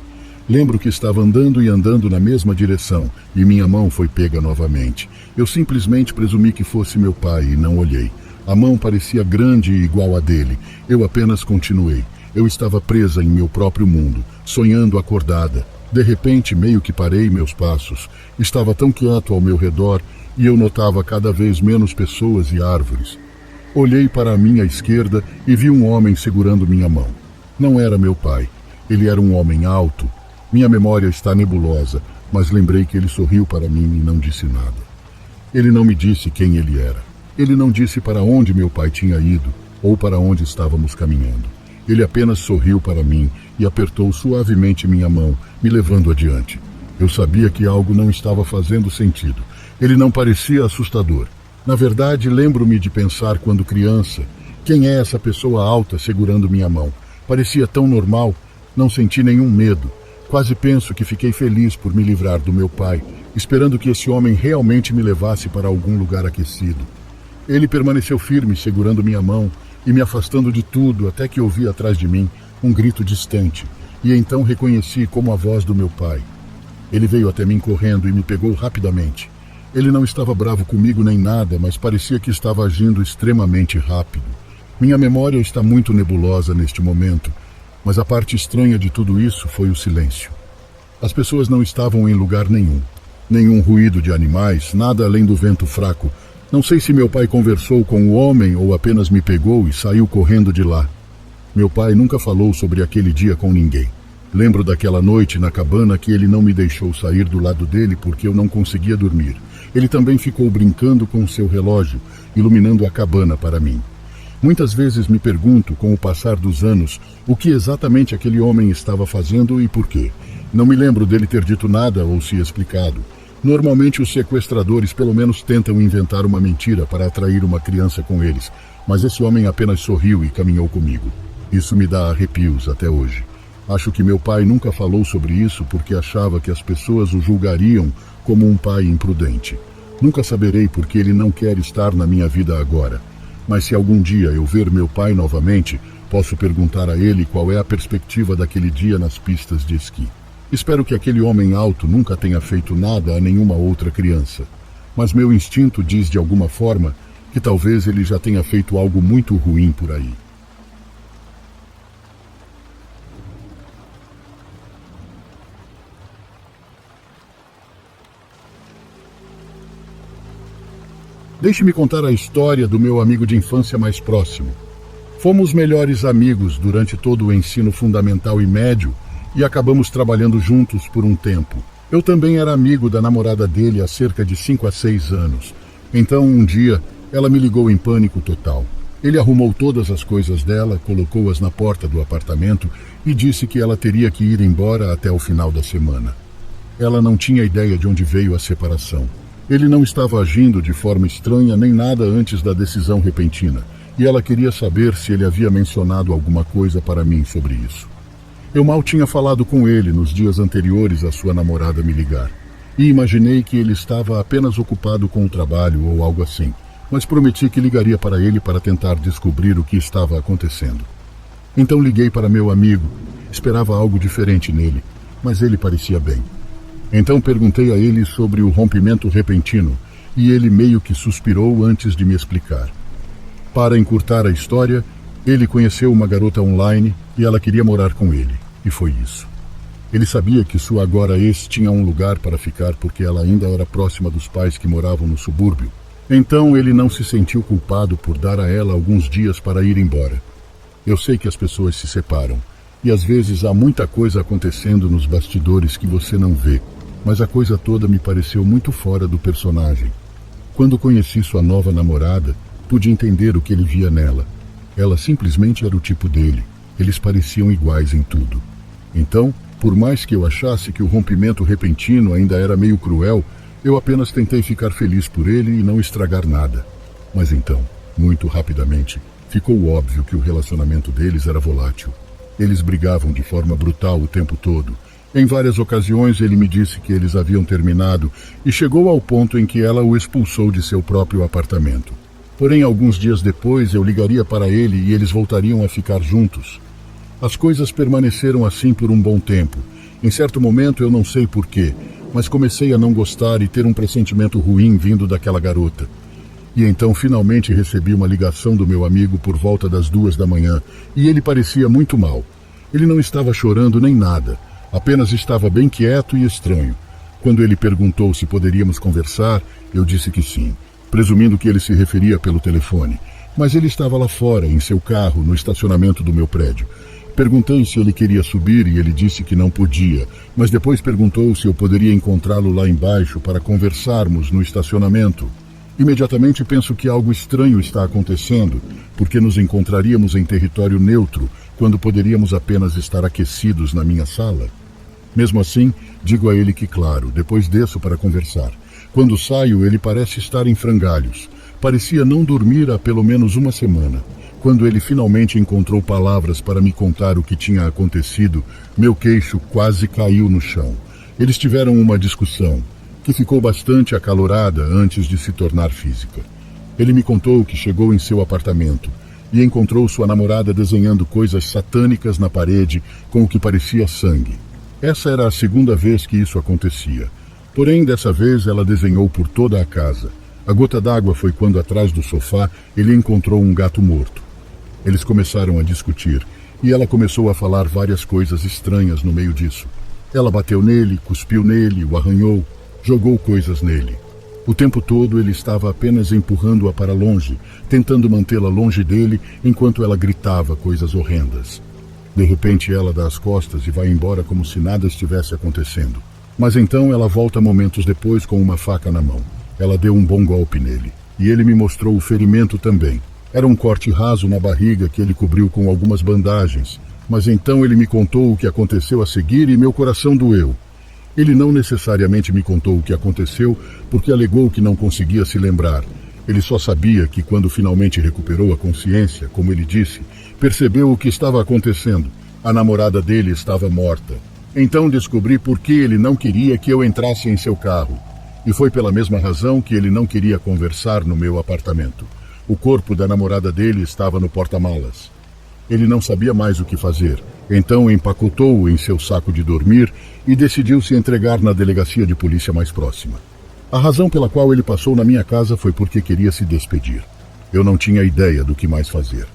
Lembro que estava andando e andando na mesma direção, e minha mão foi pega novamente. Eu simplesmente presumi que fosse meu pai e não olhei. A mão parecia grande e igual a dele. Eu apenas continuei. Eu estava presa em meu próprio mundo, sonhando acordada. De repente, meio que parei meus passos. Estava tão quieto ao meu redor e eu notava cada vez menos pessoas e árvores. Olhei para a minha esquerda e vi um homem segurando minha mão. Não era meu pai. Ele era um homem alto. Minha memória está nebulosa, mas lembrei que ele sorriu para mim e não disse nada. Ele não me disse quem ele era. Ele não disse para onde meu pai tinha ido ou para onde estávamos caminhando. Ele apenas sorriu para mim e apertou suavemente minha mão, me levando adiante. Eu sabia que algo não estava fazendo sentido. Ele não parecia assustador. Na verdade, lembro-me de pensar quando criança, quem é essa pessoa alta segurando minha mão? Parecia tão normal, não senti nenhum medo. Quase penso que fiquei feliz por me livrar do meu pai, esperando que esse homem realmente me levasse para algum lugar aquecido. Ele permaneceu firme, segurando minha mão e me afastando de tudo, até que ouvi atrás de mim um grito distante, e então reconheci como a voz do meu pai. Ele veio até mim correndo e me pegou rapidamente. Ele não estava bravo comigo nem nada, mas parecia que estava agindo extremamente rápido. Minha memória está muito nebulosa neste momento, mas a parte estranha de tudo isso foi o silêncio. As pessoas não estavam em lugar nenhum. Nenhum ruído de animais, nada além do vento fraco. Não sei se meu pai conversou com o homem ou apenas me pegou e saiu correndo de lá. Meu pai nunca falou sobre aquele dia com ninguém. Lembro daquela noite na cabana que ele não me deixou sair do lado dele porque eu não conseguia dormir. Ele também ficou brincando com seu relógio, iluminando a cabana para mim. Muitas vezes me pergunto, com o passar dos anos, o que exatamente aquele homem estava fazendo e por quê. Não me lembro dele ter dito nada ou se explicado. Normalmente os sequestradores pelo menos tentam inventar uma mentira para atrair uma criança com eles, mas esse homem apenas sorriu e caminhou comigo. Isso me dá arrepios até hoje. Acho que meu pai nunca falou sobre isso porque achava que as pessoas o julgariam como um pai imprudente. Nunca saberei porque ele não quer estar na minha vida agora. Mas se algum dia eu ver meu pai novamente, posso perguntar a ele qual é a perspectiva daquele dia nas pistas de esqui. Espero que aquele homem alto nunca tenha feito nada a nenhuma outra criança. Mas meu instinto diz de alguma forma que talvez ele já tenha feito algo muito ruim por aí. Deixe-me contar a história do meu amigo de infância mais próximo. Fomos melhores amigos durante todo o ensino fundamental e médio e acabamos trabalhando juntos por um tempo. Eu também era amigo da namorada dele há cerca de 5 a 6 anos. Então, um dia, ela me ligou em pânico total. Ele arrumou todas as coisas dela, colocou-as na porta do apartamento e disse que ela teria que ir embora até o final da semana. Ela não tinha ideia de onde veio a separação. Ele não estava agindo de forma estranha nem nada antes da decisão repentina. e ela queria saber se ele havia mencionado alguma coisa para mim sobre isso. Eu mal tinha falado com ele nos dias anteriores à sua namorada me ligar, e imaginei que ele estava apenas ocupado com o trabalho ou algo assim, mas prometi que ligaria para ele para tentar descobrir o que estava acontecendo. Então liguei para meu amigo, esperava algo diferente nele, mas ele parecia bem. Então perguntei a ele sobre o rompimento repentino, e ele meio que suspirou antes de me explicar. Para encurtar a história, ele conheceu uma garota online e ela queria morar com ele, e foi isso. Ele sabia que sua agora ex tinha um lugar para ficar porque ela ainda era próxima dos pais que moravam no subúrbio. Então ele não se sentiu culpado por dar a ela alguns dias para ir embora. Eu sei que as pessoas se separam, e às vezes há muita coisa acontecendo nos bastidores que você não vê, mas a coisa toda me pareceu muito fora do personagem. Quando conheci sua nova namorada, pude entender o que ele via nela. Ela simplesmente era o tipo dele. Eles pareciam iguais em tudo. Então, por mais que eu achasse que o rompimento repentino ainda era meio cruel, eu apenas tentei ficar feliz por ele e não estragar nada. Mas então, muito rapidamente, ficou óbvio que o relacionamento deles era volátil. Eles brigavam de forma brutal o tempo todo. Em várias ocasiões ele me disse que eles haviam terminado e chegou ao ponto em que ela o expulsou de seu próprio apartamento. Porém, alguns dias depois eu ligaria para ele e eles voltariam a ficar juntos. As coisas permaneceram assim por um bom tempo. Em certo momento, eu não sei porquê, mas comecei a não gostar e ter um pressentimento ruim vindo daquela garota. E então finalmente recebi uma ligação do meu amigo por volta das 2 da manhã, e ele parecia muito mal. Ele não estava chorando nem nada, apenas estava bem quieto e estranho. Quando ele perguntou se poderíamos conversar, eu disse que sim, presumindo que ele se referia pelo telefone. Mas ele estava lá fora, em seu carro, no estacionamento do meu prédio. Perguntei se ele queria subir e ele disse que não podia, mas depois perguntou se eu poderia encontrá-lo lá embaixo para conversarmos no estacionamento. Imediatamente penso que algo estranho está acontecendo, porque nos encontraríamos em território neutro, quando poderíamos apenas estar aquecidos na minha sala. Mesmo assim, digo a ele que, claro, depois desço para conversar. Quando saio, ele parece estar em frangalhos. Parecia não dormir há pelo menos uma semana. Quando ele finalmente encontrou palavras para me contar o que tinha acontecido, meu queixo quase caiu no chão. Eles tiveram uma discussão, que ficou bastante acalorada antes de se tornar física. Ele me contou que chegou em seu apartamento e encontrou sua namorada desenhando coisas satânicas na parede com o que parecia sangue. Essa era a segunda vez que isso acontecia. Porém, dessa vez ela desenhou por toda a casa. A gota d'água foi quando, atrás do sofá, ele encontrou um gato morto. Eles começaram a discutir, e ela começou a falar várias coisas estranhas no meio disso. Ela bateu nele, cuspiu nele, o arranhou, jogou coisas nele. O tempo todo ele estava apenas empurrando-a para longe, tentando mantê-la longe dele, enquanto ela gritava coisas horrendas. De repente ela dá as costas e vai embora como se nada estivesse acontecendo. Mas então ela volta momentos depois com uma faca na mão. Ela deu um bom golpe nele, e ele me mostrou o ferimento também. Era um corte raso na barriga que ele cobriu com algumas bandagens, mas então ele me contou o que aconteceu a seguir e meu coração doeu. Ele não necessariamente me contou o que aconteceu porque alegou que não conseguia se lembrar. Ele só sabia que quando finalmente recuperou a consciência, como ele disse, percebeu o que estava acontecendo. A namorada dele estava morta. Então descobri por que ele não queria que eu entrasse em seu carro. E foi pela mesma razão que ele não queria conversar no meu apartamento. O corpo da namorada dele estava no porta-malas. Ele não sabia mais o que fazer, então empacotou-o em seu saco de dormir e decidiu se entregar na delegacia de polícia mais próxima. A razão pela qual ele passou na minha casa foi porque queria se despedir. Eu não tinha ideia do que mais fazer.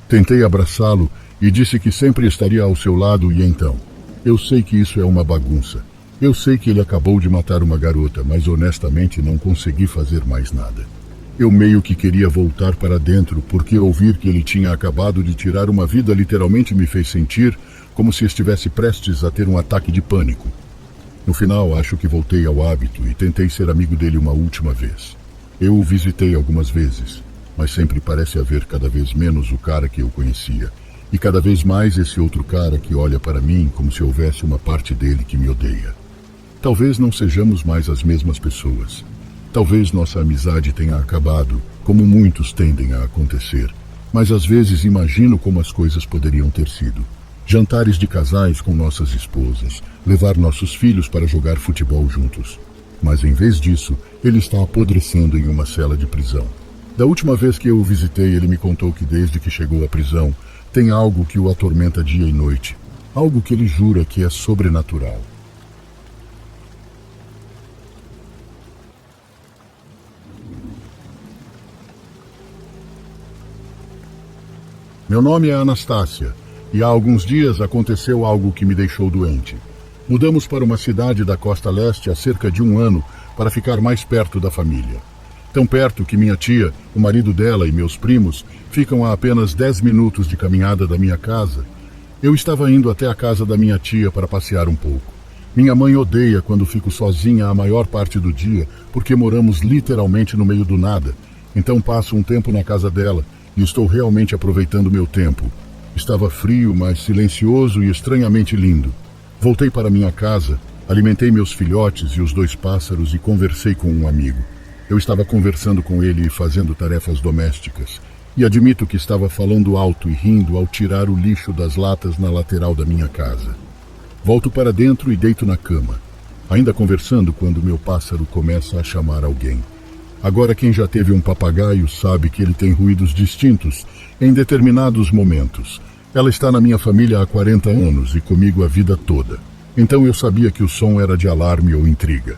Tentei abraçá-lo e disse que sempre estaria ao seu lado e então... Eu sei que isso é uma bagunça. Eu sei que ele acabou de matar uma garota, mas honestamente não consegui fazer mais nada. Eu meio que queria voltar para dentro, porque ouvir que ele tinha acabado de tirar uma vida literalmente me fez sentir como se estivesse prestes a ter um ataque de pânico. No final, acho que voltei ao hábito e tentei ser amigo dele uma última vez. Eu o visitei algumas vezes, mas sempre parece haver cada vez menos o cara que eu conhecia, e cada vez mais esse outro cara que olha para mim como se houvesse uma parte dele que me odeia. Talvez não sejamos mais as mesmas pessoas. Talvez nossa amizade tenha acabado, como muitos tendem a acontecer. mas às vezes imagino como as coisas poderiam ter sido. Jantares de casais com nossas esposas, levar nossos filhos para jogar futebol juntos. Mas em vez disso, ele está apodrecendo em uma cela de prisão. Da última vez que eu o visitei, ele me contou que desde que chegou à prisão, tem algo que o atormenta dia e noite. Algo que ele jura que é sobrenatural. Meu nome é Anastácia, e há alguns dias aconteceu algo que me deixou doente. Mudamos para uma cidade da costa leste há cerca de 1 ano para ficar mais perto da família. Tão perto que minha tia, o marido dela e meus primos ficam a apenas 10 minutos de caminhada da minha casa. Eu estava indo até a casa da minha tia para passear um pouco. Minha mãe odeia quando fico sozinha a maior parte do dia, porque moramos literalmente no meio do nada. Então passo um tempo na casa dela e estou realmente aproveitando meu tempo. Estava frio, mas silencioso e estranhamente lindo. Voltei para minha casa, alimentei meus filhotes e os 2 pássaros e conversei com um amigo. Eu estava conversando com ele e fazendo tarefas domésticas. E admito que estava falando alto e rindo ao tirar o lixo das latas na lateral da minha casa. Volto para dentro e deito na cama, ainda conversando quando meu pássaro começa a chamar alguém. Agora quem já teve um papagaio sabe que ele tem ruídos distintos em determinados momentos. Ela está na minha família há 40 anos e comigo a vida toda. Então eu sabia que o som era de alarme ou intriga.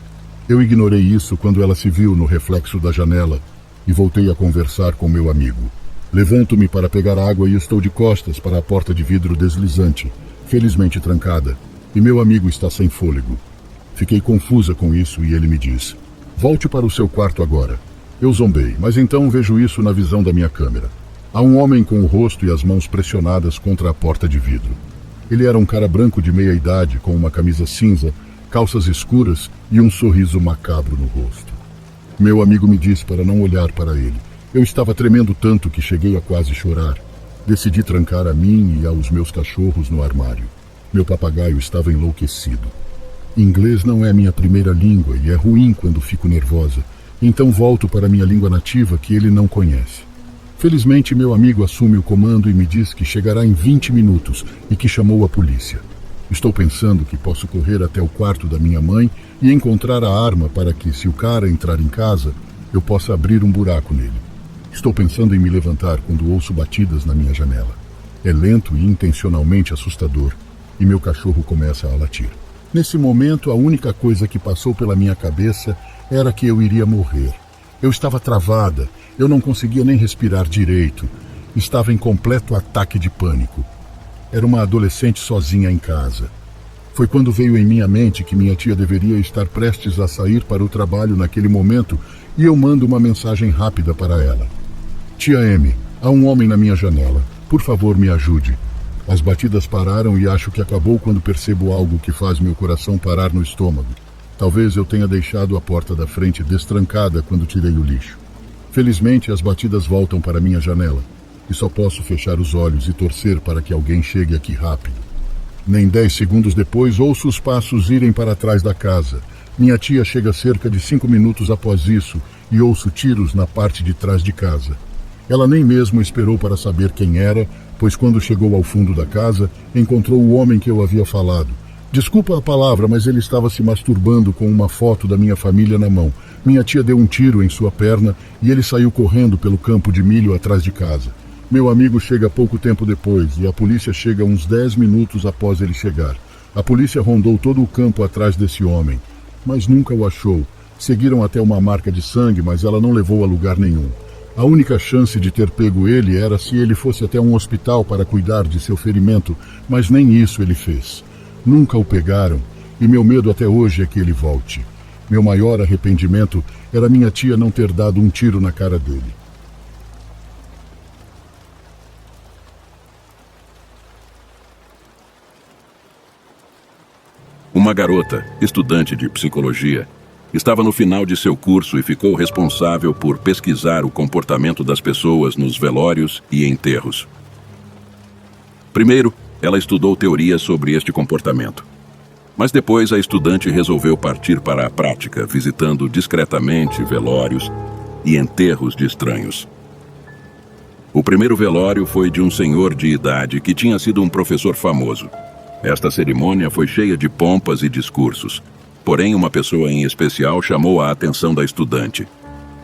Eu ignorei isso quando ela se viu no reflexo da janela e voltei a conversar com meu amigo. Levanto-me para pegar água e estou de costas para a porta de vidro deslizante, felizmente trancada, e meu amigo está sem fôlego. Fiquei confusa com isso e ele me diz: "Volte para o seu quarto agora." Eu zombei, mas então vejo isso na visão da minha câmera. Há um homem com o rosto e as mãos pressionadas contra a porta de vidro. Ele era um cara branco de meia idade, com uma camisa cinza, calças escuras e um sorriso macabro no rosto. Meu amigo me disse para não olhar para ele. Eu estava tremendo tanto que cheguei a quase chorar. Decidi trancar a mim e aos meus cachorros no armário. Meu papagaio estava enlouquecido. Inglês não é minha primeira língua e é ruim quando fico nervosa. Então volto para minha língua nativa que ele não conhece. Felizmente, meu amigo assume o comando e me diz que chegará em 20 minutos e que chamou a polícia. Estou pensando que posso correr até o quarto da minha mãe e encontrar a arma para que, se o cara entrar em casa, eu possa abrir um buraco nele. Estou pensando em me levantar quando ouço batidas na minha janela. É lento e intencionalmente assustador, e meu cachorro começa a latir. Nesse momento, a única coisa que passou pela minha cabeça era que eu iria morrer. Eu estava travada, eu não conseguia nem respirar direito. Estava em completo ataque de pânico. Era uma adolescente sozinha em casa. Foi quando veio em minha mente que minha tia deveria estar prestes a sair para o trabalho naquele momento e eu mando uma mensagem rápida para ela. "Tia M, há um homem na minha janela. Por favor, me ajude." As batidas pararam e acho que acabou quando percebo algo que faz meu coração parar no estômago. Talvez eu tenha deixado a porta da frente destrancada quando tirei o lixo. Felizmente, as batidas voltam para minha janela e só posso fechar os olhos e torcer para que alguém chegue aqui rápido. Nem 10 segundos depois, ouço os passos irem para trás da casa. Minha tia chega cerca de 5 minutos após isso e ouço tiros na parte de trás de casa. Ela nem mesmo esperou para saber quem era, pois quando chegou ao fundo da casa, encontrou o homem que eu havia falado. Desculpa a palavra, mas ele estava se masturbando com uma foto da minha família na mão. Minha tia deu um tiro em sua perna e ele saiu correndo pelo campo de milho atrás de casa. Meu amigo chega pouco tempo depois e a polícia chega uns 10 minutos após ele chegar. A polícia rondou todo o campo atrás desse homem, mas nunca o achou. Seguiram até uma marca de sangue, mas ela não levou a lugar nenhum. A única chance de ter pego ele era se ele fosse até um hospital para cuidar de seu ferimento, mas nem isso ele fez. Nunca o pegaram e meu medo até hoje é que ele volte. Meu maior arrependimento era minha tia não ter dado um tiro na cara dele. Uma garota, estudante de psicologia, estava no final de seu curso e ficou responsável por pesquisar o comportamento das pessoas nos velórios e enterros. Primeiro, ela estudou teorias sobre este comportamento. Mas depois a estudante resolveu partir para a prática, visitando discretamente velórios e enterros de estranhos. O primeiro velório foi de um senhor de idade que tinha sido um professor famoso. Esta cerimônia foi cheia de pompas e discursos. Porém, uma pessoa em especial chamou a atenção da estudante.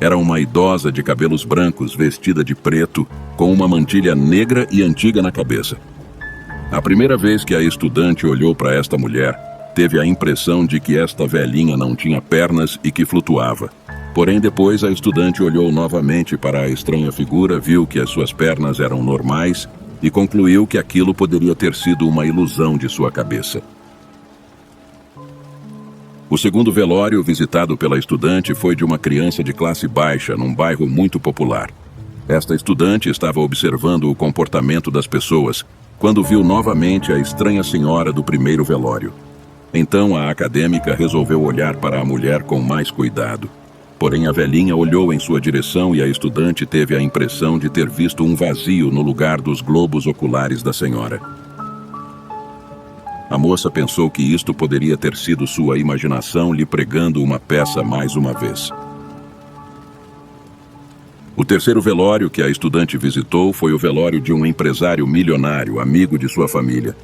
Era uma idosa de cabelos brancos, vestida de preto, com uma mantilha negra e antiga na cabeça. A primeira vez que a estudante olhou para esta mulher, teve a impressão de que esta velhinha não tinha pernas e que flutuava. Porém, depois a estudante olhou novamente para a estranha figura, viu que as suas pernas eram normais e concluiu que aquilo poderia ter sido uma ilusão de sua cabeça. O segundo velório visitado pela estudante foi de uma criança de classe baixa, num bairro muito popular. Esta estudante estava observando o comportamento das pessoas quando viu novamente a estranha senhora do primeiro velório. Então a acadêmica resolveu olhar para a mulher com mais cuidado. Porém, a velhinha olhou em sua direção e a estudante teve a impressão de ter visto um vazio no lugar dos globos oculares da senhora. A moça pensou que isto poderia ter sido sua imaginação lhe pregando uma peça mais uma vez. O terceiro velório que a estudante visitou foi o velório de um empresário milionário, amigo de sua família.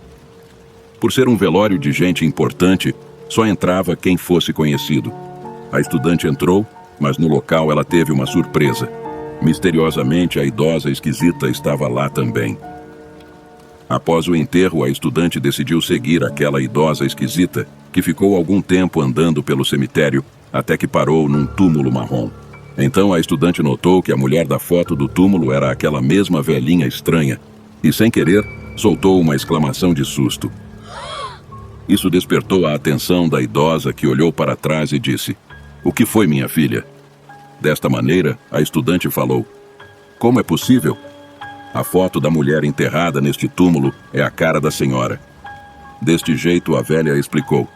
Por ser um velório de gente importante, só entrava quem fosse conhecido. A estudante entrou, mas no local ela teve uma surpresa. Misteriosamente, a idosa esquisita estava lá também. Após o enterro, a estudante decidiu seguir aquela idosa esquisita, que ficou algum tempo andando pelo cemitério, até que parou num túmulo marrom. Então a estudante notou que a mulher da foto do túmulo era aquela mesma velhinha estranha, e sem querer, soltou uma exclamação de susto. Isso despertou a atenção da idosa, que olhou para trás e disse: "O que foi, minha filha?" Desta maneira, a estudante falou: "Como é possível? A foto da mulher enterrada neste túmulo é a cara da senhora." Deste jeito, a velha explicou: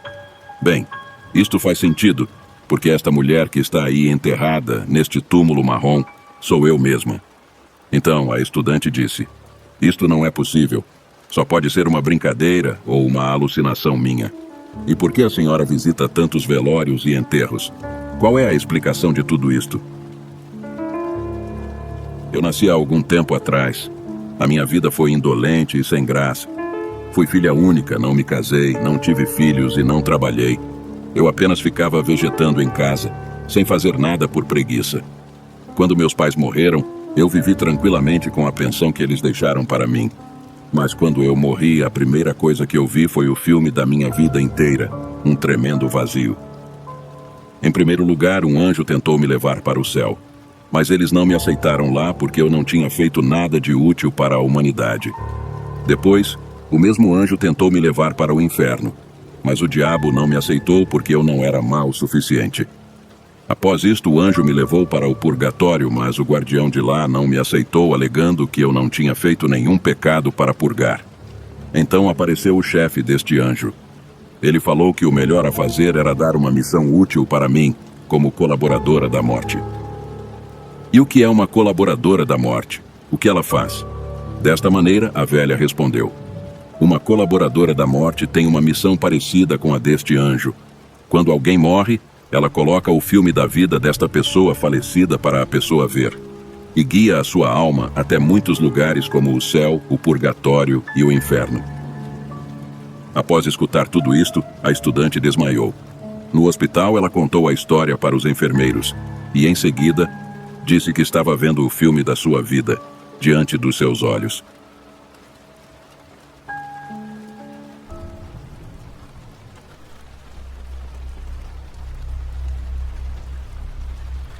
"Bem, isto faz sentido, porque esta mulher que está aí enterrada neste túmulo marrom sou eu mesma." Então, a estudante disse: "Isto não é possível. Só pode ser uma brincadeira ou uma alucinação minha. E por que a senhora visita tantos velórios e enterros? Qual é a explicação de tudo isto?" "Eu nasci há algum tempo atrás. A minha vida foi indolente e sem graça. Fui filha única, não me casei, não tive filhos e não trabalhei. Eu apenas ficava vegetando em casa, sem fazer nada por preguiça. Quando meus pais morreram, eu vivi tranquilamente com a pensão que eles deixaram para mim. Mas quando eu morri, a primeira coisa que eu vi foi o filme da minha vida inteira, um tremendo vazio. Em primeiro lugar, um anjo tentou me levar para o céu. Mas eles não me aceitaram lá porque eu não tinha feito nada de útil para a humanidade. Depois, o mesmo anjo tentou me levar para o inferno. Mas o diabo não me aceitou porque eu não era mau o suficiente. Após isto, o anjo me levou para o purgatório, mas o guardião de lá não me aceitou, alegando que eu não tinha feito nenhum pecado para purgar. Então apareceu o chefe deste anjo. Ele falou que o melhor a fazer era dar uma missão útil para mim, como colaboradora da morte. "E o que é uma colaboradora da morte? O que ela faz?" Desta maneira, a velha respondeu: "Uma colaboradora da morte tem uma missão parecida com a deste anjo. Quando alguém morre, ela coloca o filme da vida desta pessoa falecida para a pessoa ver, e guia a sua alma até muitos lugares como o céu, o purgatório e o inferno." Após escutar tudo isto, a estudante desmaiou. No hospital, ela contou a história para os enfermeiros, e em seguida, disse que estava vendo o filme da sua vida, diante dos seus olhos.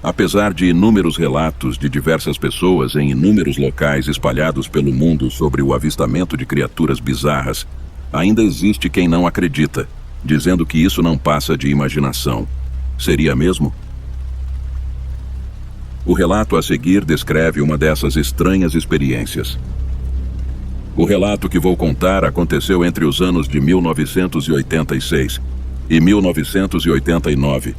Apesar de inúmeros relatos de diversas pessoas em inúmeros locais espalhados pelo mundo sobre o avistamento de criaturas bizarras, ainda existe quem não acredita, dizendo que isso não passa de imaginação. Seria mesmo? O relato a seguir descreve uma dessas estranhas experiências. O relato que vou contar aconteceu entre os anos de 1986 e 1989.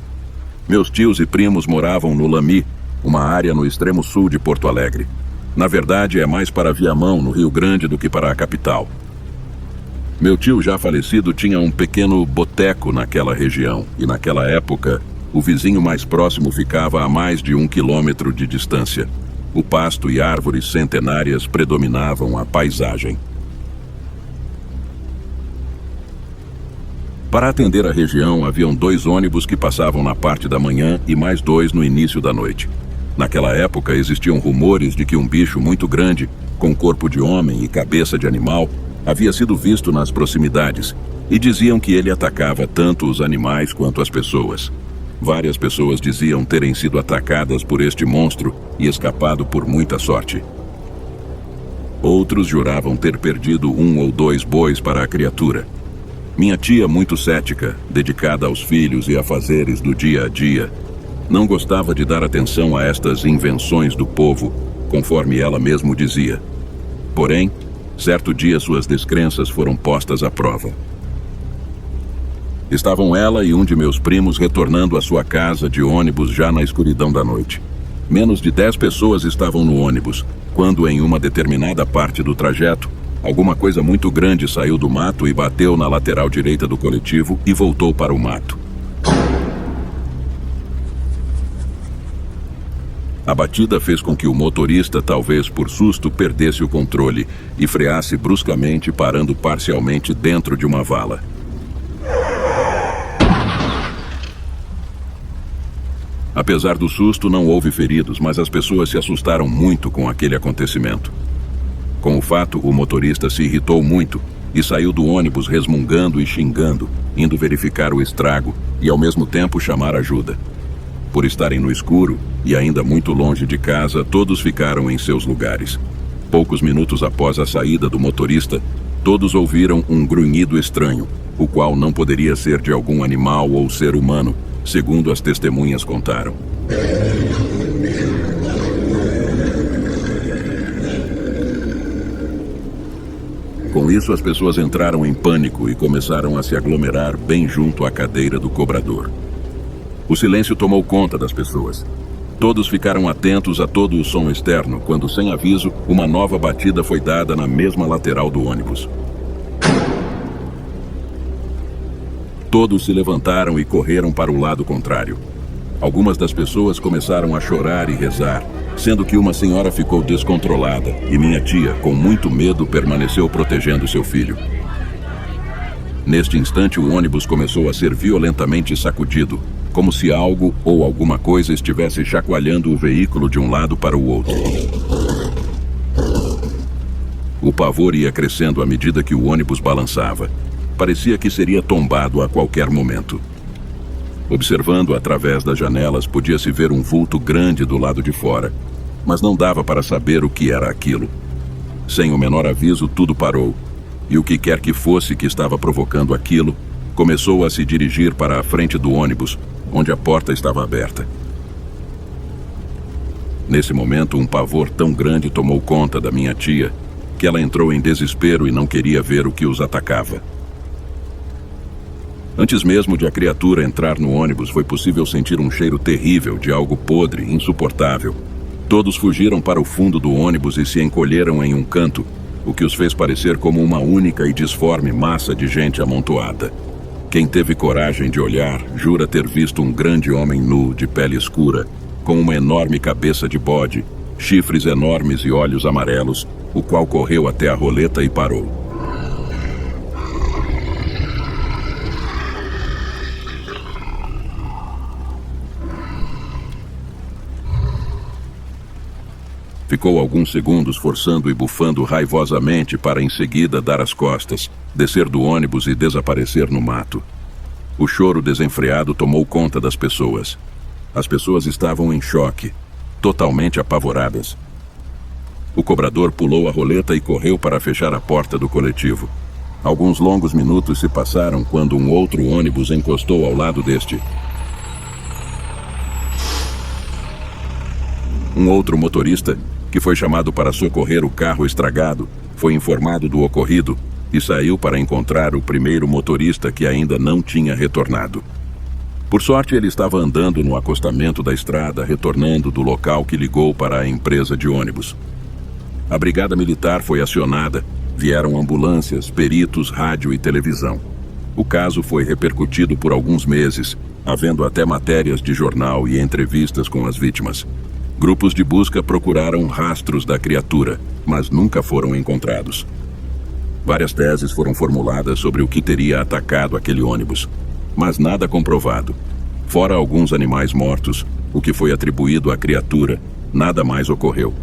Meus tios e primos moravam no Lami, uma área no extremo sul de Porto Alegre. Na verdade, é mais para Viamão, no Rio Grande, do que para a capital. Meu tio, já falecido, tinha um pequeno boteco naquela região, e naquela época, o vizinho mais próximo ficava a mais de 1 quilômetro de distância. O pasto e árvores centenárias predominavam a paisagem. Para atender a região, haviam 2 ônibus que passavam na parte da manhã e mais 2 no início da noite. Naquela época, existiam rumores de que um bicho muito grande, com corpo de homem e cabeça de animal, havia sido visto nas proximidades, e diziam que ele atacava tanto os animais quanto as pessoas. Várias pessoas diziam terem sido atacadas por este monstro e escapado por muita sorte. Outros juravam ter perdido 1 ou 2 bois para a criatura. Minha tia, muito cética, dedicada aos filhos e afazeres do dia a dia, não gostava de dar atenção a estas invenções do povo, conforme ela mesmo dizia. Porém, certo dia suas descrenças foram postas à prova. Estavam ela e um de meus primos retornando à sua casa de ônibus já na escuridão da noite. Menos de 10 pessoas estavam no ônibus, quando em uma determinada parte do trajeto, alguma coisa muito grande saiu do mato e bateu na lateral direita do coletivo e voltou para o mato. A batida fez com que o motorista, talvez por susto, perdesse o controle e freasse bruscamente, parando parcialmente dentro de uma vala. Apesar do susto, não houve feridos, mas as pessoas se assustaram muito com aquele acontecimento. Com o fato, o motorista se irritou muito e saiu do ônibus resmungando e xingando, indo verificar o estrago e ao mesmo tempo chamar ajuda. Por estarem no escuro e ainda muito longe de casa, todos ficaram em seus lugares. Poucos minutos após a saída do motorista, todos ouviram um grunhido estranho, o qual não poderia ser de algum animal ou ser humano, segundo as testemunhas contaram. Com isso, as pessoas entraram em pânico e começaram a se aglomerar bem junto à cadeira do cobrador. O silêncio tomou conta das pessoas. Todos ficaram atentos a todo o som externo, quando, sem aviso, uma nova batida foi dada na mesma lateral do ônibus. Todos se levantaram e correram para o lado contrário. Algumas das pessoas começaram a chorar e rezar, sendo que uma senhora ficou descontrolada e minha tia, com muito medo, permaneceu protegendo seu filho. Neste instante, o ônibus começou a ser violentamente sacudido, como se algo ou alguma coisa estivesse chacoalhando o veículo de um lado para o outro. O pavor ia crescendo à medida que o ônibus balançava. Parecia que seria tombado a qualquer momento. Observando através das janelas, podia-se ver um vulto grande do lado de fora, mas não dava para saber o que era aquilo. Sem o menor aviso, tudo parou, e o que quer que fosse que estava provocando aquilo, começou a se dirigir para a frente do ônibus, onde a porta estava aberta. Nesse momento, um pavor tão grande tomou conta da minha tia, que ela entrou em desespero e não queria ver o que os atacava. Antes mesmo de a criatura entrar no ônibus, foi possível sentir um cheiro terrível de algo podre, insuportável. Todos fugiram para o fundo do ônibus e se encolheram em um canto, o que os fez parecer como uma única e disforme massa de gente amontoada. Quem teve coragem de olhar, jura ter visto um grande homem nu, de pele escura, com uma enorme cabeça de bode, chifres enormes e olhos amarelos, o qual correu até a roleta e parou. Ficou alguns segundos forçando e bufando raivosamente para em seguida dar as costas, descer do ônibus e desaparecer no mato. O choro desenfreado tomou conta das pessoas. As pessoas estavam em choque, totalmente apavoradas. O cobrador pulou a roleta e correu para fechar a porta do coletivo. Alguns longos minutos se passaram quando um outro ônibus encostou ao lado deste. Um outro motorista, que foi chamado para socorrer o carro estragado, foi informado do ocorrido e saiu para encontrar o primeiro motorista que ainda não tinha retornado. Por sorte, ele estava andando no acostamento da estrada, retornando do local que ligou para a empresa de ônibus. A brigada militar foi acionada, vieram ambulâncias, peritos, rádio e televisão. O caso foi repercutido por alguns meses, havendo até matérias de jornal e entrevistas com as vítimas. Grupos de busca procuraram rastros da criatura, mas nunca foram encontrados. Várias teses foram formuladas sobre o que teria atacado aquele ônibus, mas nada comprovado. Fora alguns animais mortos, o que foi atribuído à criatura, nada mais ocorreu.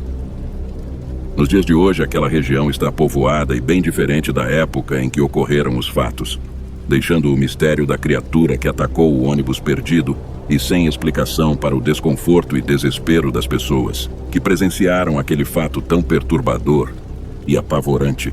Nos dias de hoje, aquela região está povoada e bem diferente da época em que ocorreram os fatos, deixando o mistério da criatura que atacou o ônibus perdido e sem explicação para o desconforto e desespero das pessoas que presenciaram aquele fato tão perturbador e apavorante.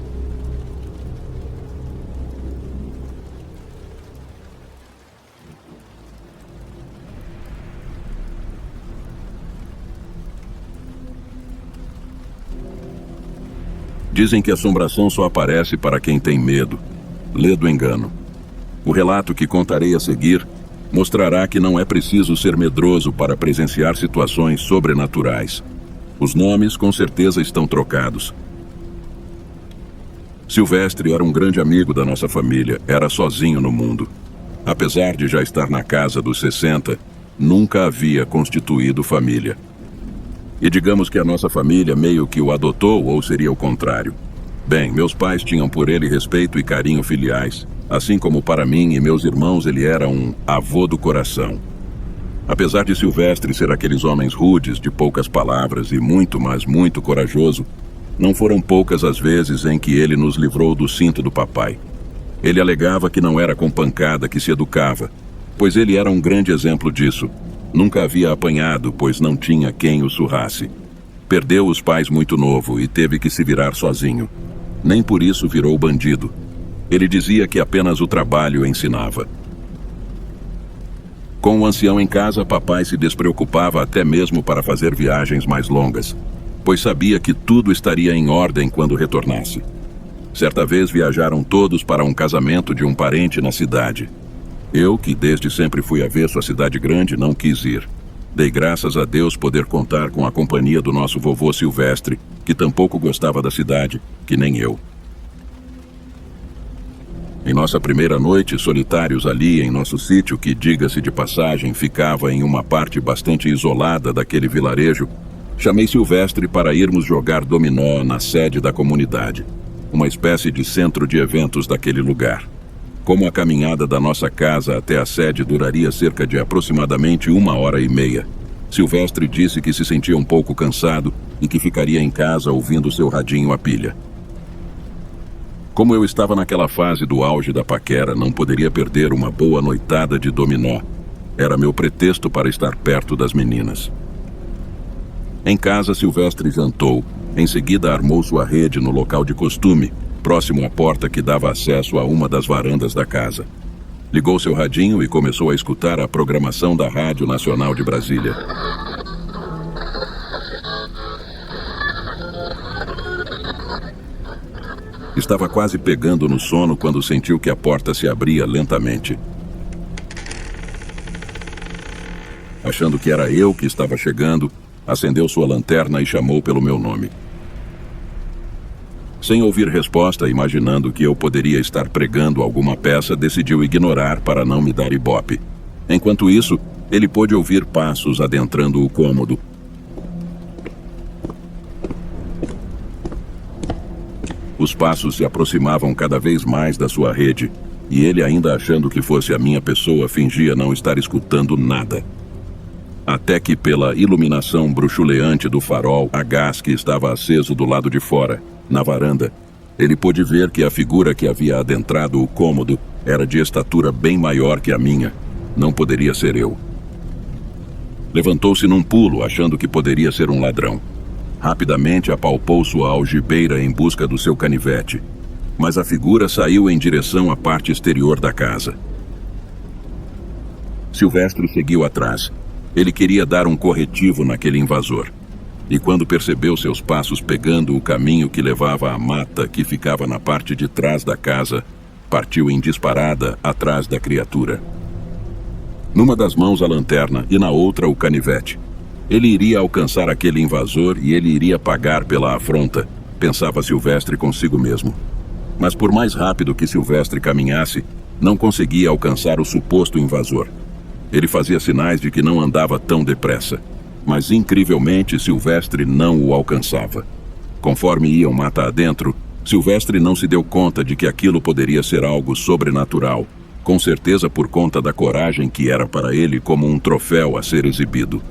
Dizem que a assombração só aparece para quem tem medo. Lê do engano. O relato que contarei a seguir mostrará que não é preciso ser medroso para presenciar situações sobrenaturais. Os nomes com certeza estão trocados. Silvestre era um grande amigo da nossa família, era sozinho no mundo. Apesar de já estar na casa dos 60, nunca havia constituído família. E digamos que a nossa família meio que o adotou, ou seria o contrário. Bem, meus pais tinham por ele respeito e carinho filiais, assim como para mim e meus irmãos ele era um avô do coração. Apesar de Silvestre ser aqueles homens rudes, de poucas palavras e muito, mas muito corajoso, não foram poucas as vezes em que ele nos livrou do cinto do papai. Ele alegava que não era com pancada que se educava, pois ele era um grande exemplo disso. Nunca havia apanhado, pois não tinha quem o surrasse. Perdeu os pais muito novo e teve que se virar sozinho. Nem por isso virou bandido. Ele dizia que apenas o trabalho ensinava. Com o ancião em casa, papai se despreocupava até mesmo para fazer viagens mais longas, pois sabia que tudo estaria em ordem quando retornasse. Certa vez viajaram todos para um casamento de um parente na cidade. Eu, que desde sempre fui avesso à cidade grande, não quis ir. Dei graças a Deus poder contar com a companhia do nosso vovô Silvestre, que tampouco gostava da cidade, que nem eu. Em nossa primeira noite, solitários ali em nosso sítio, que, diga-se de passagem, ficava em uma parte bastante isolada daquele vilarejo, chamei Silvestre para irmos jogar dominó na sede da comunidade, uma espécie de centro de eventos daquele lugar. Como a caminhada da nossa casa até a sede duraria cerca de aproximadamente 1h30, Silvestre disse que se sentia um pouco cansado e que ficaria em casa ouvindo seu radinho a pilha. Como eu estava naquela fase do auge da paquera, não poderia perder uma boa noitada de dominó. Era meu pretexto para estar perto das meninas. Em casa, Silvestre jantou. Em seguida, armou sua rede no local de costume, próximo à porta que dava acesso a uma das varandas da casa. Ligou seu radinho e começou a escutar a programação da Rádio Nacional de Brasília. Estava quase pegando no sono quando sentiu que a porta se abria lentamente. Achando que era eu que estava chegando, acendeu sua lanterna e chamou pelo meu nome. Sem ouvir resposta, imaginando que eu poderia estar pregando alguma peça, decidiu ignorar para não me dar ibope. Enquanto isso, ele pôde ouvir passos adentrando o cômodo. Os passos se aproximavam cada vez mais da sua rede, e ele, ainda achando que fosse a minha pessoa, fingia não estar escutando nada. Até que, pela iluminação bruxuleante do farol a gás que estava aceso do lado de fora, na varanda, ele pôde ver que a figura que havia adentrado o cômodo era de estatura bem maior que a minha. Não poderia ser eu. Levantou-se num pulo, achando que poderia ser um ladrão. Rapidamente apalpou sua algibeira em busca do seu canivete, mas a figura saiu em direção à parte exterior da casa. Silvestre seguiu atrás. Ele queria dar um corretivo naquele invasor. E quando percebeu seus passos pegando o caminho que levava à mata que ficava na parte de trás da casa, partiu em disparada atrás da criatura. Numa das mãos a lanterna e na outra o canivete. Ele iria alcançar aquele invasor e ele iria pagar pela afronta, pensava Silvestre consigo mesmo. Mas por mais rápido que Silvestre caminhasse, não conseguia alcançar o suposto invasor. Ele fazia sinais de que não andava tão depressa. mas incrivelmente Silvestre não o alcançava. Conforme iam mata adentro, Silvestre não se deu conta de que aquilo poderia ser algo sobrenatural, com certeza por conta da coragem que era para ele como um troféu a ser exibido.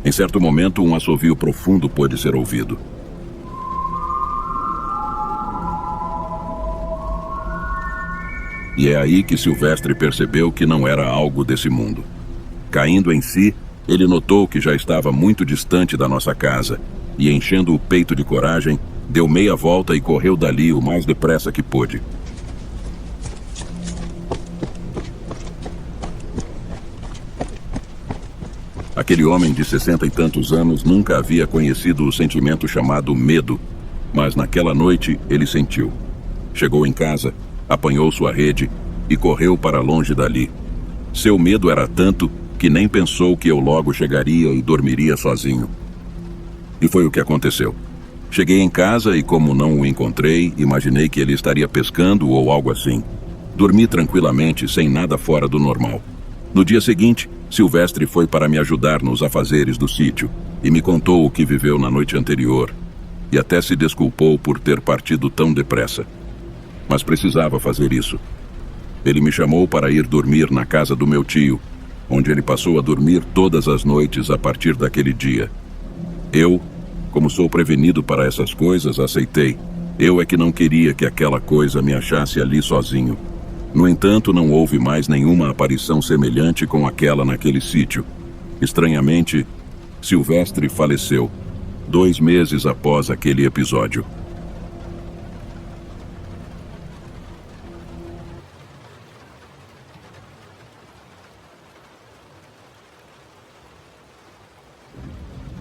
Em certo momento, um assovio profundo pôde ser ouvido. E é aí que Silvestre percebeu que não era algo desse mundo. Caindo em si, ele notou que já estava muito distante da nossa casa e, enchendo o peito de coragem, deu meia volta e correu dali o mais depressa que pôde. Aquele homem de 60 e tantos anos nunca havia conhecido o sentimento chamado medo, mas naquela noite ele sentiu. Chegou em casa, apanhou sua rede e correu para longe dali. Seu medo era tanto que nem pensou que eu logo chegaria e dormiria sozinho. E foi o que aconteceu. Cheguei em casa e, como não o encontrei, imaginei que ele estaria pescando ou algo assim. Dormi tranquilamente, sem nada fora do normal. No dia seguinte, Silvestre foi para me ajudar nos afazeres do sítio e me contou o que viveu na noite anterior e até se desculpou por ter partido tão depressa. Mas precisava fazer isso. Ele me chamou para ir dormir na casa do meu tio, onde ele passou a dormir todas as noites a partir daquele dia. Eu, como sou prevenido para essas coisas, aceitei. Eu é que não queria que aquela coisa me achasse ali sozinho. No entanto, não houve mais nenhuma aparição semelhante com aquela naquele sítio. Estranhamente, Silvestre faleceu 2 meses após aquele episódio.